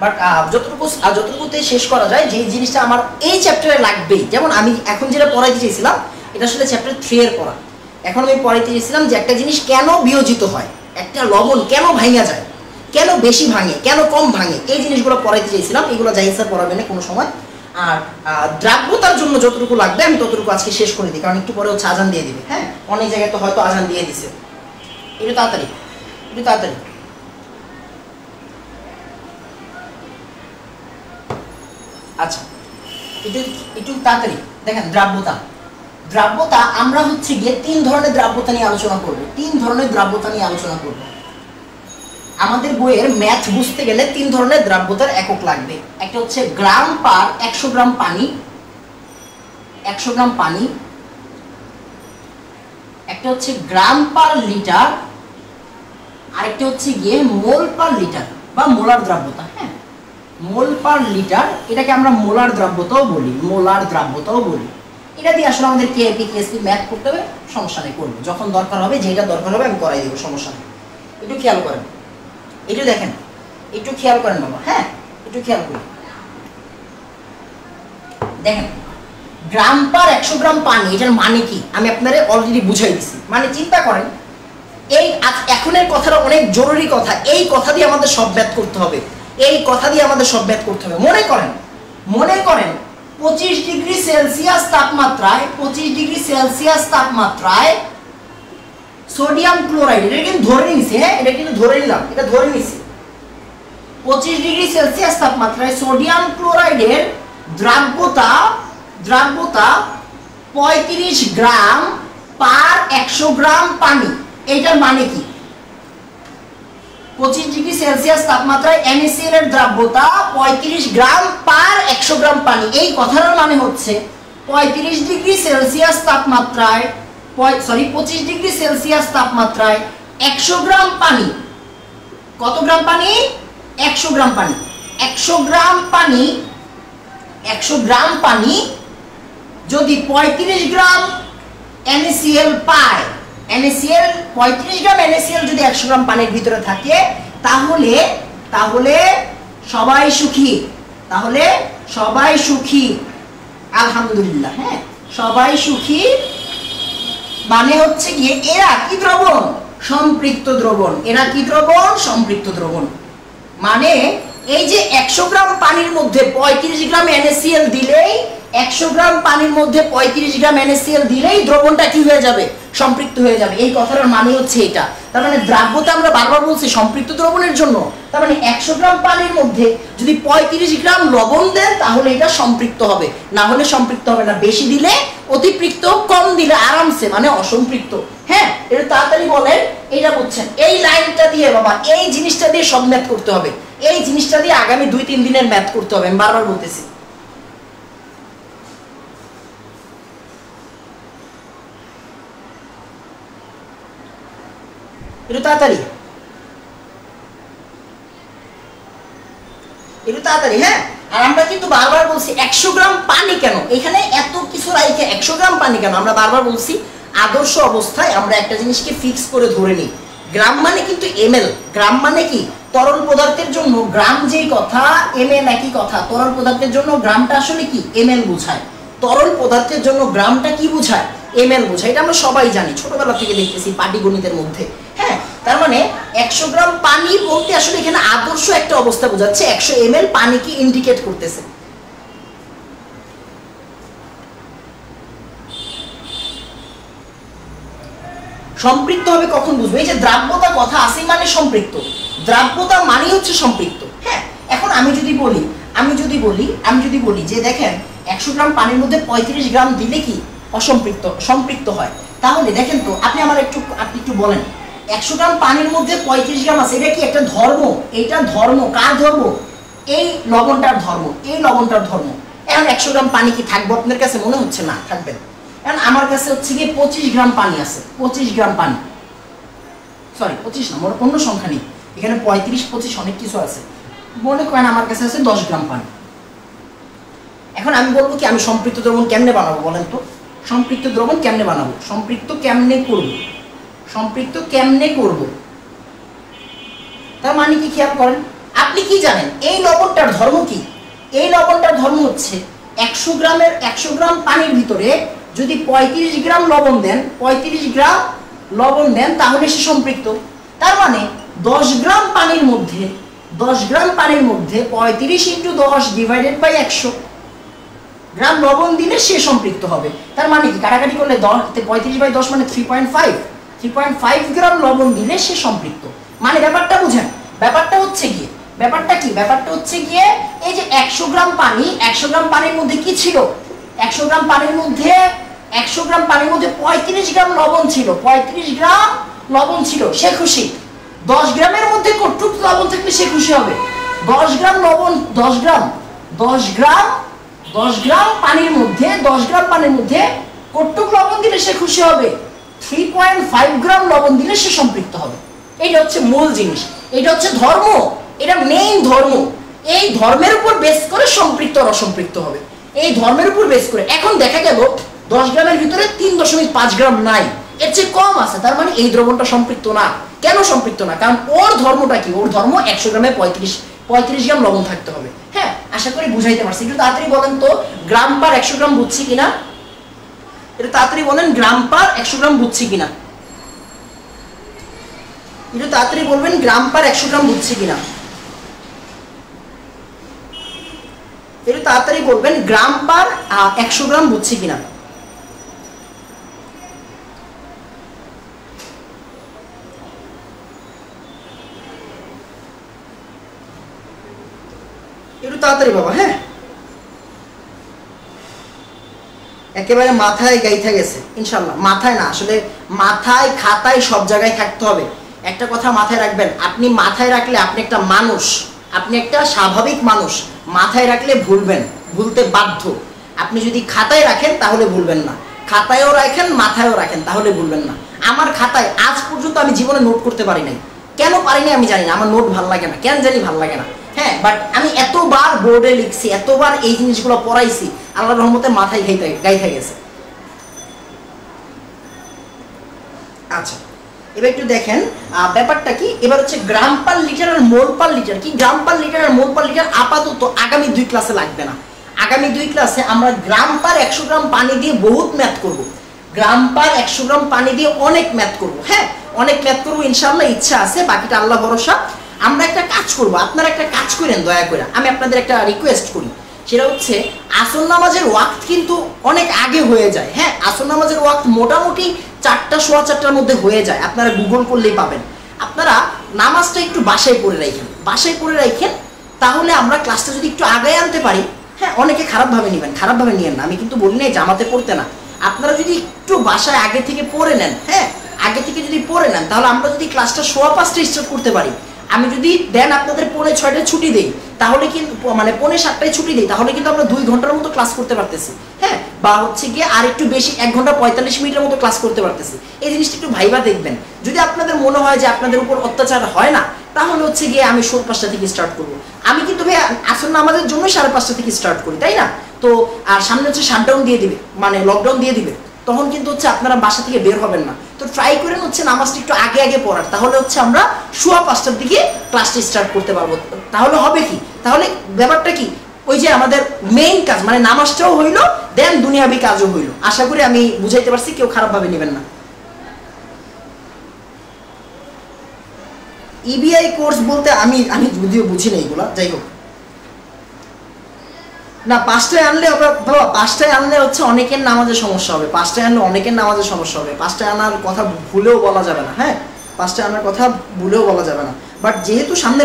বাট যতটুকুতে শেষ করা যায়, যে জিনিসটা আমার এই চ্যাপ্টারে লাগবেই, যেমন আমি এখন যেটা পড়াইতে চেয়েছিলাম এটা আসলে চ্যাপ্টার 3 এর পড়া। এখন আমি পড়াইতে চেয়েছিলাম যে একটা জিনিস কেন বিয়োজিত হয়, একটা লবণ কেন ভাঙা যায়, কেন বেশি ভাঙে, কেন কম ভাঙে, এই জিনিসগুলো পড়াইতে চেয়েছিলাম। এগুলো জাহিদ স্যার পড়াবে না কোনো সময়। আর দ্রাব্যতার জন্য যতটুকু লাগবে আমি ততটুকু আজকে শেষ করে দিই, কারণ একটু পরে হচ্ছে আজান দিয়ে দিবে। হ্যাঁ, অনেক জায়গায় তো হয়তো আজান দিয়ে দিছে, একটু তাড়াতাড়ি, একটু তাড়াতাড়ি। আচ্ছা, একটু তাড়াতাড়ি দেখেন। দ্রাব্যতা আমরা হচ্ছে গিয়ে 3 ধরনের দ্রাব্যতা নিয়ে আলোচনা করব, 3 ধরনের দ্রাব্যতা নিয়ে আলোচনা করব। আমাদের বইয়ের ম্যাথ বুঝতে গেলে 3 ধরনের দ্রাব্যতার একক লাগবে। একটা হচ্ছে গ্রাম পার 100 গ্রাম পানি, 100 গ্রাম পানি। একটা হচ্ছে গ্রাম পার লিটার, আরেকটা হচ্ছে গিয়ে মোল পার লিটার বা মোলার দ্রাব্যতা। হ্যাঁ, মোল পার লিটার, এটাকে আমরা মোলার দ্রাব্যতাও বলি, মোলার দ্রাব্যতাও বলি। এটা দিয়ে আসলে আমাদের কেএপি কেএসপি ম্যাথ করতে হবে, সমস্যা নেই, করবো যখন দরকার হবে, যেটা দরকার হবে আমি করাই দেবো, সমস্যা নেই। একটু খেয়াল করেন, একটু দেখেন, একটু খেয়াল করেন বাবা। হ্যাঁ, একটু খেয়াল করুন, দেখেন গ্রাম পার 100 গ্রাম পানি, এটার মানে কি আমি আপনাদের অলরেডি বুঝাই দিছি। মানে চিন্তা করেন, এই এখনের কথাটা অনেক জরুরি কথা, এই কথা দিয়ে আমাদের সব ম্যাথ করতে হবে, এই কথা দিয়ে আমাদের সব ম্যাথ করতে হবে। মনে করেন 25 ডিগ্রি সেলসিয়াস তাপমাত্রায়, 25 ডিগ্রি সেলসিয়াস তাপমাত্রায় সোডিয়াম ক্লোরাইড, এটা কিন্তু ধরে নিছি, হ্যাঁ এটা কিন্তু ধরে নিলাম, এটা ধরে নিছি। 25 ডিগ্রি সেলসিয়াস তাপমাত্রায় সোডিয়াম ক্লোরাইডের দ্রাব্যতা 35 গ্রাম পার 100 গ্রাম পানি। এটার মানে কি? 25 ডিগ্রি সেলসিয়াস তাপমাত্রায় NaCl এর দ্রাব্যতা 35 গ্রাম পার 100 গ্রাম পানি। এই কথাটার মানে হচ্ছে 35 ডিগ্রি সেলসিয়াস তাপমাত্রায় 25 ডিগ্রি সেলসিয়াস তাপমাত্রায় 100 গ্রাম পানি, কত গ্রাম পানি? 100 গ্রাম পানি। 100 গ্রাম পানি, 100 গ্রাম পানি যদি 35 গ্রাম NaCl পায়, NaCl 35 গ্রাম NaCl যদি 100 গ্রাম পানির ভিতরে থাকে, তাহলে সবাই সুখী, তাহলে সবাই সুখী, আলহামদুলিল্লাহ। হ্যাঁ, সবাই সুখী মানে হচ্ছে গিয়ে এরা কি দ্রবণ? সম্পৃক্ত দ্রবণ। এরা কি দ্রবণ? সম্পৃক্ত দ্রবণ। মানে এই যে 100 গ্রাম পানির মধ্যে 35 গ্রাম NaCl দিলেই, 100 গ্রাম পানির মধ্যে 35 গ্রাম NaCl দিলেই দ্রবণটা কি হয়ে যাবে? সম্পৃক্ত হয়ে যাবে। এই কথাটার মানে হচ্ছে এটা। তার মানে দ্রাব্যতা আমরা বারবার বলছি সম্পৃক্ত দ্রবণের জন্য। তার মানে 100 গ্রাম পানির মধ্যে যদি 35 গ্রাম লবণ দেন তাহলে এটা সম্পৃক্ত হবে, না হলে সম্পৃক্ত হবে না। বেশি দিলে অতিপৃক্ত, কম দিলে আরামসে মানে অসম্পৃক্ত। হ্যাঁ, এটা তাড়াতাড়ি বলেন, এইটা বুঝছেন? এই লাইনটা দিয়ে বাবা, এই জিনিসটা দিয়ে সব ম্যাথ করতে হবে, এই জিনিসটা দিয়ে আগামী 2-3 দিনের ম্যাথ করতে হবে, আমি বারবার বলতেছি। একটু তাড়াতাড়ি, একটু তাড়াতাড়ি। হ্যাঁ, আর আমরা কিন্তু বারবার বলছি 100 গ্রাম পানি কেন এখানে এত কিছু রাইখে 100 গ্রাম পানি কেন? আমরা বারবার বলছি আদর্শ অবস্থায় আমরা একটা জিনিসকে ফিক্স করে ধরে নিই। গ্রাম মানে কিন্তু ml, গ্রাম মানে কি? তরল পদার্থের জন্য গ্রাম যেই কথা, ml একই কথা। তরল পদার্থের জন্য গ্রামটা আসলে কি? ml বোঝায়। তরল পদার্থের জন্য গ্রামটা কি বোঝায়? ml বোঝায়। এটা আমরা সবাই জানি, ছোটবেলা থেকে দেখতেছি পাটিগণিতের মধ্যে। হ্যাঁ, তার মানে 100 গ্রাম পানি বলতে আসলে এখানে আদর্শ একটা অবস্থা বোঝাচ্ছে, 100 ml পানিকে ইন্ডিকেট করতেছে। সম্পৃক্ত হবে কখন বুঝবো? এই যে দ্রাব্যতা কথা আছে মানে সম্পৃক্ত, দ্রাব্যতা মানে হচ্ছে সম্পৃক্ত। হ্যাঁ, এখন আমি যদি বলি যে দেখেন 100 গ্রাম পানির মধ্যে 35 গ্রাম দিলে কি অসম্পৃক্ত, সম্পৃক্ত হয়, তাহলে দেখেন তো আপনি একটু বলেন 100 গ্রাম পানির মধ্যে 35 গ্রাম আছে, এটা কি একটা ধর্ম? এটা ধর্ম, কার ধর্ম? এই লবণটার ধর্ম, এই লবণটার ধর্ম। এখন 100 গ্রাম পানি কি থাকবে আপনার কাছে মনে হচ্ছে? না, থাকবে না। এখন আমার কাছে হচ্ছে গিয়ে 25 গ্রাম পানি আছে, 25 গ্রাম পানি, সরি 25 না, মোট অন্য সংখ্যা নেই এখানে, 35 25 অনেক কিছু আছে। মনে করেন আমার কাছে আছে 10 গ্রাম পানি। এখন আমি বলবো কি আমি সম্পৃক্ত দ্রবণ কেমনে বানাবো বলেন তো? সম্পৃক্ত দ্রবণ কেমনে বানাবো, সম্পৃক্ত কেমনে করব, সম্পৃক্ত কেমনে করব? তার মানে কি খেয়াল করেন, আপনি কি জানেন এই লবণটার ধর্ম কি? এই লবণটার ধর্ম হচ্ছে 100 গ্রাম পানির ভিতরে যদি 35 গ্রাম লবণ দেন, 35 গ্রাম লবণ দেন তাহলে সে সম্পৃক্ত। তার মানে 10 গ্রাম পানির মধ্যে 10 গ্রাম পানির মধ্যে 35 × 10 ডিভাইডেড বাই 100 গ্রাম লবণ দিলে সে সম্পৃক্ত হবে। তার মানে কি কাটাকাটি করলে 35/10 মানে 3.5 গ্রাম লবণ দিলে সে সম্পৃক্ত। মানে ব্যাপারটা বুঝেন, ব্যাপারটা হচ্ছে গিয়ে ব্যাপারটা কি, ব্যাপারটা হচ্ছে গিয়ে এই যে 100 গ্রাম পানি, 100 গ্রাম পানির মধ্যে কি ছিল? 100 গ্রাম পানির মধ্যে 35 গ্রাম লবণ ছিল, 35 গ্রাম লবণ ছিল, সে খুশি। 10 গ্রামের মধ্যে কতটুকু লবণ থাকলে সে খুশি হবে? 10 গ্রাম লবণ, 10 গ্রাম পানির মধ্যে 10 গ্রাম পানির মধ্যে কতটুকু লবণ দিলে সে খুশি হবে? 3.5 গ্রাম লবণ দিলে সে সম্পৃক্ত হবে। এটা হচ্ছে মূল জিনিস, এটা হচ্ছে ধর্ম, এটা মেইন ধর্ম। এই ধর্মের উপর বেস করে সম্পৃক্ত আর অসম্পৃক্ত হবে, এই ধর্মের উপর বেস করে। এখন দেখা গেল 10 গ্রামের ভিতরে 3.5 গ্রাম নাই, এর চেয়ে কম আছে, তার মানে এই দ্রবণটা সম্পৃক্ত না। কেন সম্পৃক্ত না? কারণ ওর ধর্মটা কি? ওর ধর্ম 100 গ্রামে 35 গ্রাম লবণ থাকতে হবে। হ্যাঁ, আশা করি বুঝাইতে পারছি। একটু তাড়াতাড়ি বলেন তো গ্রাম পার 100 গ্রাম বুঝছি কিনা, এটা তাড়াতাড়ি বলেন, গ্রাম পার 100 গ্রাম বুঝছি কিনা, একটু তাড়াতাড়ি বলবেন গ্রাম পার 100 গ্রাম বুঝছি কিনা, একটু তাড়াতাড়ি বলবেন গ্রাম পার 100 গ্রাম বুঝছি কিনা। একটু তাড়াতাড়ি বাবা। হ্যাঁ, একেবারে মাথায় গাইথা গেছে ইনশাল্লাহ। মাথায় না, আসলে মাথায় খাতায় সব জায়গায় থাকতে হবে। একটা কথা মাথায় রাখবেন, আপনি মাথায় রাখলে আপনি একটা মানুষ, আপনি একটা স্বাভাবিক মানুষ। মাথায় রাখলে ভুলবেন, ভুলতে বাধ্য। আপনি যদি খাতায় রাখেন তাহলে ভুলবেন না, খাতায়ও রাখেন মাথায়ও রাখেন তাহলে ভুলবেন না। আমার খাতায় আজ পর্যন্ত আমি জীবনে নোট করতে পারি নাই। কেন পারিনি আমি জানি না, আমার নোট ভালো লাগে না, কেন জানি ভালো লাগে না। হ্যাঁ, বাট আমি এতবার বোর্ডে লিখছি, এতবার এই জিনিসগুলো পড়াইছি, আল্লাহর রহমতে মাথায় গাইতে গেছে। আচ্ছা, এবার একটু দেখেন ব্যাপারটা কি। এবার হচ্ছে গ্রাম পার লিটার আর মোল পার লিটার কি। গ্রাম পার লিটার আর মোল পার লিটার আপাতত আগামী 2 ক্লাসে লাগবে না। আগামী 2 ক্লাসে আমরা গ্রাম পার 100 গ্রাম পানি দিয়ে বহুত ম্যাথ করব। গ্রাম পার 100 গ্রাম পানি দিয়ে অনেক ম্যাথ করব। হ্যাঁ, অনেক ম্যাথ করবো ইনশাআল্লাহ, ইচ্ছা আছে, বাকিটা আল্লাহ ভরসা। আমরা একটা কাজ করব, আপনারা একটা কাজ করেন দয়া করে, আমি আপনাদের একটা রিকোয়েস্ট করি। সেটা হচ্ছে আসর নামাজের ওয়াক্ত কিন্তু অনেক আগে হয়ে যায়। হ্যাঁ, আসর নামাজের ওয়াক্ত মোটামুটি 4টা, 4:15টার মধ্যে হয়ে যায়, আপনারা গুগল করলেই পাবেন। আপনারা নামাজটা একটু বাসায় পড়ে রাখেন, বাসায় পড়ে রাখেন, তাহলে আমরা ক্লাসটা যদি একটু আগে আনতে পারি। হ্যাঁ, অনেকে খারাপভাবে নেবেন, খারাপভাবে নিয়েন না, আমি কিন্তু বলি নাই জামাতে পড়তে না। আপনারা যদি একটু বাসায় আগে থেকে পড়ে নেন, হ্যাঁ আগে থেকে যদি পড়ে নেন, তাহলে আমরা যদি ক্লাসটা 5:15 স্টার্ট করতে পারি। আমি যদি দেন আপনাদের 5:45 ছুটি দেই, তাহলে কিন্তু মানে 5:45 ছুটি দেই, তাহলে কিন্তু আমরা 2 ঘন্টার মতো ক্লাস করতে পারতেছি। হ্যাঁ, বা হচ্ছে গিয়ে আর একটু বেশি 1 ঘন্টা 45 মিনিটের মতো ক্লাস করতে পারতেছি। এই জিনিসটা একটু ভাইবা দেখবেন। যদি আপনাদের মনে হয় যে আপনাদের উপর অত্যাচার হয় না, তাহলে হচ্ছে গিয়ে আমি 5:30 থেকে স্টার্ট করবো। আমি কিন্তু ভাই আসল নামাজের জন্য 5:30 থেকে স্টার্ট করি, তাই না? তো আর সামনে হচ্ছে শাটডাউন দিয়ে দিবে, মানে লকডাউন দিয়ে দিবে, তখন কিন্তু হচ্ছে আপনারা বাসা থেকে বের হবেন না। তো ট্রাই করেন হচ্ছে নামাজটা একটু আগে আগে পড়ার, তাহলে হচ্ছে আমরা 5:15টার দিকে ক্লাসটা স্টার্ট করতে পারবো। তাহলে হবে কি, তাহলে ব্যাপারটা কি, ওই যে আমাদের মেইন কাজ মানে নামাজটাও হইলো, দেন দুনিয়াবি কাজও হইলো। আশা করি আমি বুঝাইতে পারছি, কেউ খারাপভাবে নেবেন না। ইবিআই কোর্স বলতে আমি যদিও বুঝি না এগুলা, যাই হোক না। 5টায় আনলে বাবা, 5টায় আনলে হচ্ছে অনেকের নামাজের সমস্যা হবে, 5টায় আনলে অনেকের নামাজের সমস্যা হবে। 5টায় আনার কথা ভুলেও বলা যাবে না। হ্যাঁ, 5টায় আনার কথা ভুলেও বলা যাবে না। বাট যেহেতু সামনে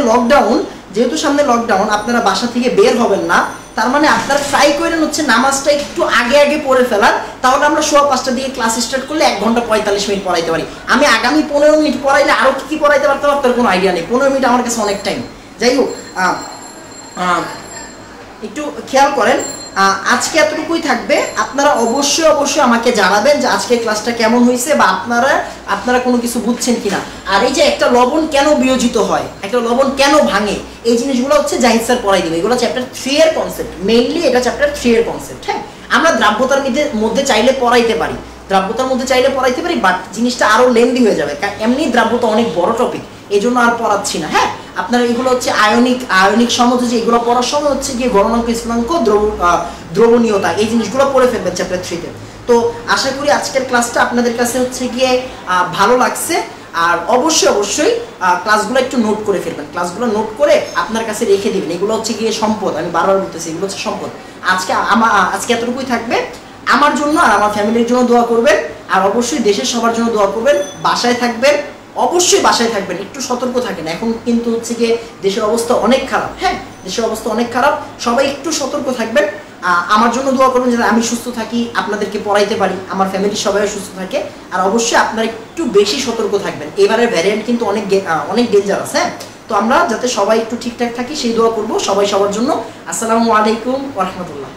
লকডাউন, আপনারা বাসা থেকে বের হবেন না, তার মানে আপনারা ট্রাই করেন হচ্ছে নামাজটা একটু আগে আগে পড়ে ফেলার। তাহলে আমরা 5:15 দিয়ে ক্লাস স্টার্ট করলে 1 ঘন্টা 45 মিনিট পড়াইতে পারি। আমি আগামী 15 মিনিট পড়াইলে আরও কি পড়াইতে পারতাম আপনার কোনো আইডিয়া নেই। 15 মিনিট আমার কাছে অনেক টাইম। যাই হোক, একটু খেয়াল করেন, আজকে এতটুকুই থাকবে। আপনারা অবশ্যই অবশ্যই আমাকে জানাবেন যে আজকে ক্লাসটা কেমন হয়েছে বা আপনারা কোনো কিছু বুঝছেন কিনা। আর এই যে একটা লবণ কেন বিয়োজিত হয়, একটা লবণ কেন ভাঙে, এই জিনিসগুলো হচ্ছে জাহিদ স্যার পড়াই দেবে। এগুলো চ্যাপ্টার 3 এর কনসেপ্ট, মেইনলি এটা চ্যাপ্টার 3 এর কনসেপ্ট। হ্যাঁ, আমরা দ্রাব্যতার মধ্যে চাইলে পড়াইতে পারি, বাট জিনিসটা আরো লেন্দি হয়ে যাবে, কারণ এমনি দ্রাব্যতা অনেক বড় টপিক, এই জন্য আর পড়াচ্ছি না। হ্যাঁ, আপনারা এগুলো হচ্ছে আয়নিক সমতা, যে এগুলো পড়ার সময় হচ্ছে গিয়ে গলনাঙ্ক, স্থূলাঙ্ক, দ্রবণীয়তা, এই জিনিসগুলো পড়ে ফেলবেন চ্যাপ্টার 3 তে। তো আশা করি আজকের ক্লাসটা আপনাদের কাছে হচ্ছে গিয়ে ভালো লাগছে। আর অবশ্যই অবশ্যই ক্লাসগুলো একটু নোট করে ফেলবেন, ক্লাসগুলো নোট করে আপনার কাছে রেখে দিবেন। এগুলো হচ্ছে গিয়ে সম্পদ, আমি বারবার বলতেছি, এগুলো হচ্ছে সম্পদ। আজকে এতটুকুই থাকবে। আমার জন্য আর আমার ফ্যামিলির জন্য দোয়া করবেন, আর অবশ্যই দেশের সবার জন্য দোয়া করবেন। বাসায় থাকবেন, অবশ্যই বাসায় থাকবেন, একটু সতর্ক থাকেন। এখন কিন্তু হচ্ছে গিয়ে দেশের অবস্থা অনেক খারাপ। হ্যাঁ, দেশের অবস্থা অনেক খারাপ, সবাই একটু সতর্ক থাকবেন। আমার জন্য দোয়া করবেন যাতে আমি সুস্থ থাকি, আপনাদেরকে পড়াইতে পারি, আমার ফ্যামিলির সবাই সুস্থ থাকে। আর অবশ্যই আপনারা একটু বেশি সতর্ক থাকবেন, এবারের ভ্যারিয়েন্ট কিন্তু অনেক ডেঞ্জারাস। হ্যাঁ, তো আমরা যাতে সবাই একটু ঠিকঠাক থাকি সেই দোয়া করব সবাই সবার জন্য। আসসালামু আলাইকুম ওয়া রাহমাতুল্লাহ।